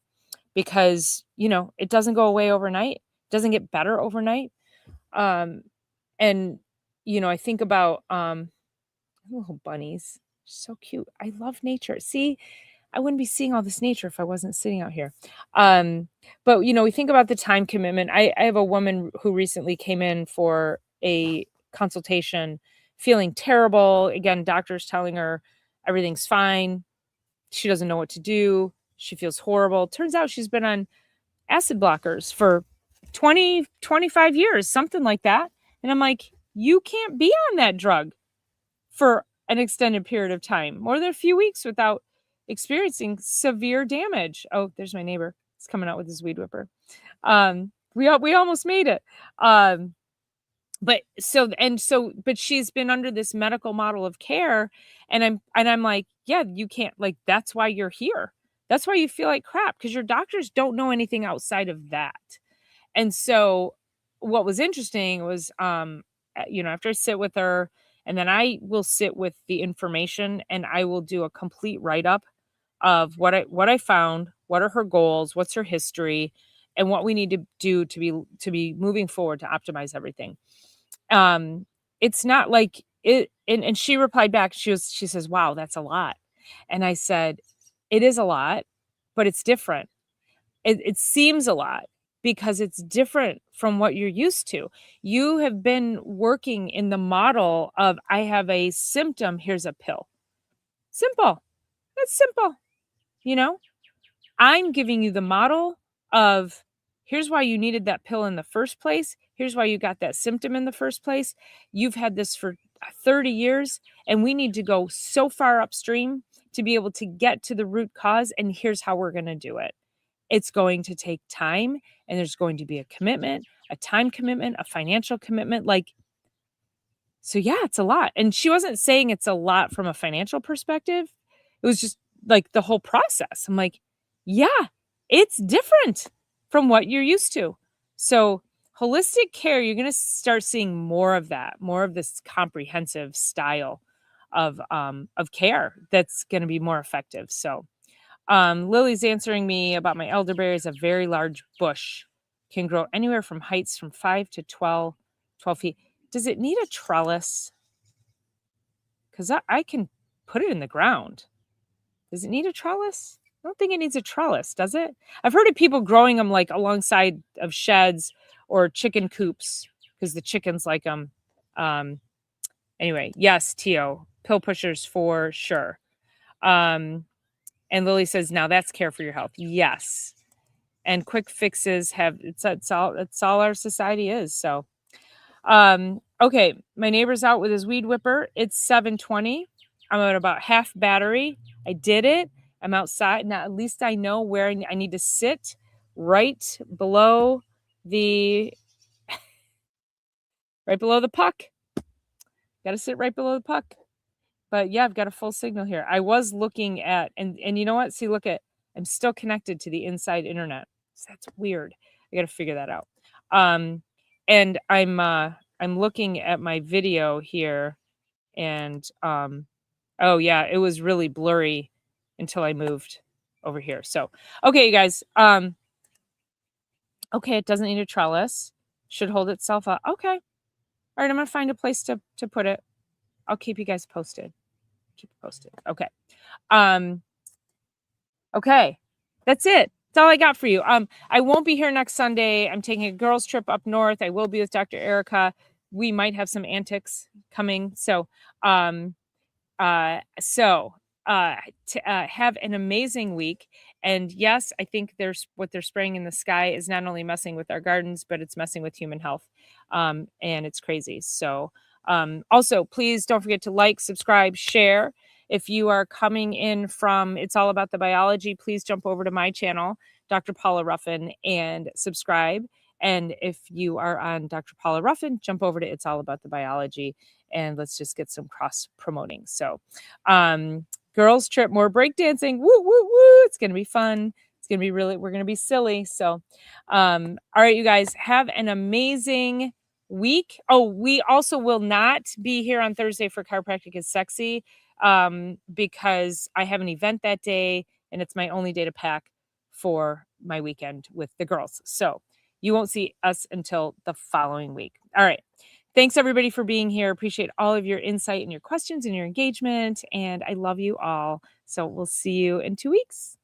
because, it doesn't go away overnight. It doesn't get better overnight. And I think about little bunnies. So cute. I love nature. See, I wouldn't be seeing all this nature if I wasn't sitting out here. But we think about the time commitment. I have a woman who recently came in for a consultation feeling terrible. Again, doctors telling her everything's fine. She doesn't know what to do. She feels horrible. Turns out she's been on acid blockers for 20, 25 years, something like that. And I'm like, you can't be on that drug for an extended period of time, more than a few weeks, without experiencing severe damage. Oh, there's my neighbor. He's coming out with his weed whipper. We almost made it. But she's been under this medical model of care, and I'm like, yeah, you can't, like, that's why you're here. That's why you feel like crap, because your doctors don't know anything outside of that. And so what was interesting was, after I sit with her, and then I will sit with the information and I will do a complete write-up of what I found, what are her goals, what's her history, and what we need to do to be moving forward to optimize everything. It's not like it, and she replied back, she says, wow, that's a lot. And I said, it is a lot, but it's different. It seems a lot because it's different from what you're used to. You have been working in the model of, I have a symptom, here's a pill. Simple. That's simple. I'm giving you the model of, here's why you needed that pill in the first place. Here's why you got that symptom in the first place. You've had this for 30 years, and we need to go so far upstream to be able to get to the root cause. And here's how we're going to do it. It's going to take time, and there's going to be a commitment, a time commitment, a financial commitment. So yeah, it's a lot. And she wasn't saying it's a lot from a financial perspective. It was just like the whole process. I'm like, yeah, it's different from what you're used to. So holistic care, you're going to start seeing more of that, more of this comprehensive style of care that's going to be more effective. So Lily's answering me about my elderberry is a very large bush, can grow anywhere from heights from 5 to 12 feet. Does it need a trellis? Because I can put it in the ground. Does it need a trellis? I don't think it needs a trellis, does it? I've heard of people growing them like alongside of sheds or chicken coops because the chickens like them. Anyway, yes, Tio, pill pushers for sure. And Lily says, now that's care for your health. Yes. And quick fixes have it's all our society is. So okay, my neighbor's out with his weed whipper. It's 7:20. I'm at about half battery. I did it. I'm outside. Now at least I know where I need to sit right below the puck. Got to sit right below the puck. But yeah, I've got a full signal here. I was looking at and you know what? See, look at I'm still connected to the inside internet. So that's weird. I got to figure that out. And I'm looking at my video here and oh yeah, it was really blurry until I moved over here. So, okay, you guys. Okay, it doesn't need a trellis. Should hold itself up. Okay. All right, I'm going to find a place to put it. I'll keep you guys posted. Keep it posted. Okay. Okay. That's it. That's all I got for you. I won't be here next Sunday. I'm taking a girls trip up north. I will be with Dr. Erica. We might have some antics coming. So, have an amazing week. And yes, I think what they're spraying in the sky is not only messing with our gardens, but it's messing with human health. And it's crazy. So, also, please don't forget to like, subscribe, share. If you are coming in from It's All About the Biology, please jump over to my channel, Dr. Paula Ruffin, and subscribe. And if you are on Dr. Paula Ruffin, jump over to It's All About the Biology, and let's just get some cross promoting. So, girls trip, more breakdancing. Woo, woo, woo. It's going to be fun. It's going to be we're going to be silly. So, all right, you guys have an amazing week. Oh, we also will not be here on Thursday for Chiropractic is Sexy because I have an event that day and it's my only day to pack for my weekend with the girls. So you won't see us until the following week. All right. Thanks everybody for being here. Appreciate all of your insight and your questions and your engagement. And I love you all. So we'll see you in 2 weeks.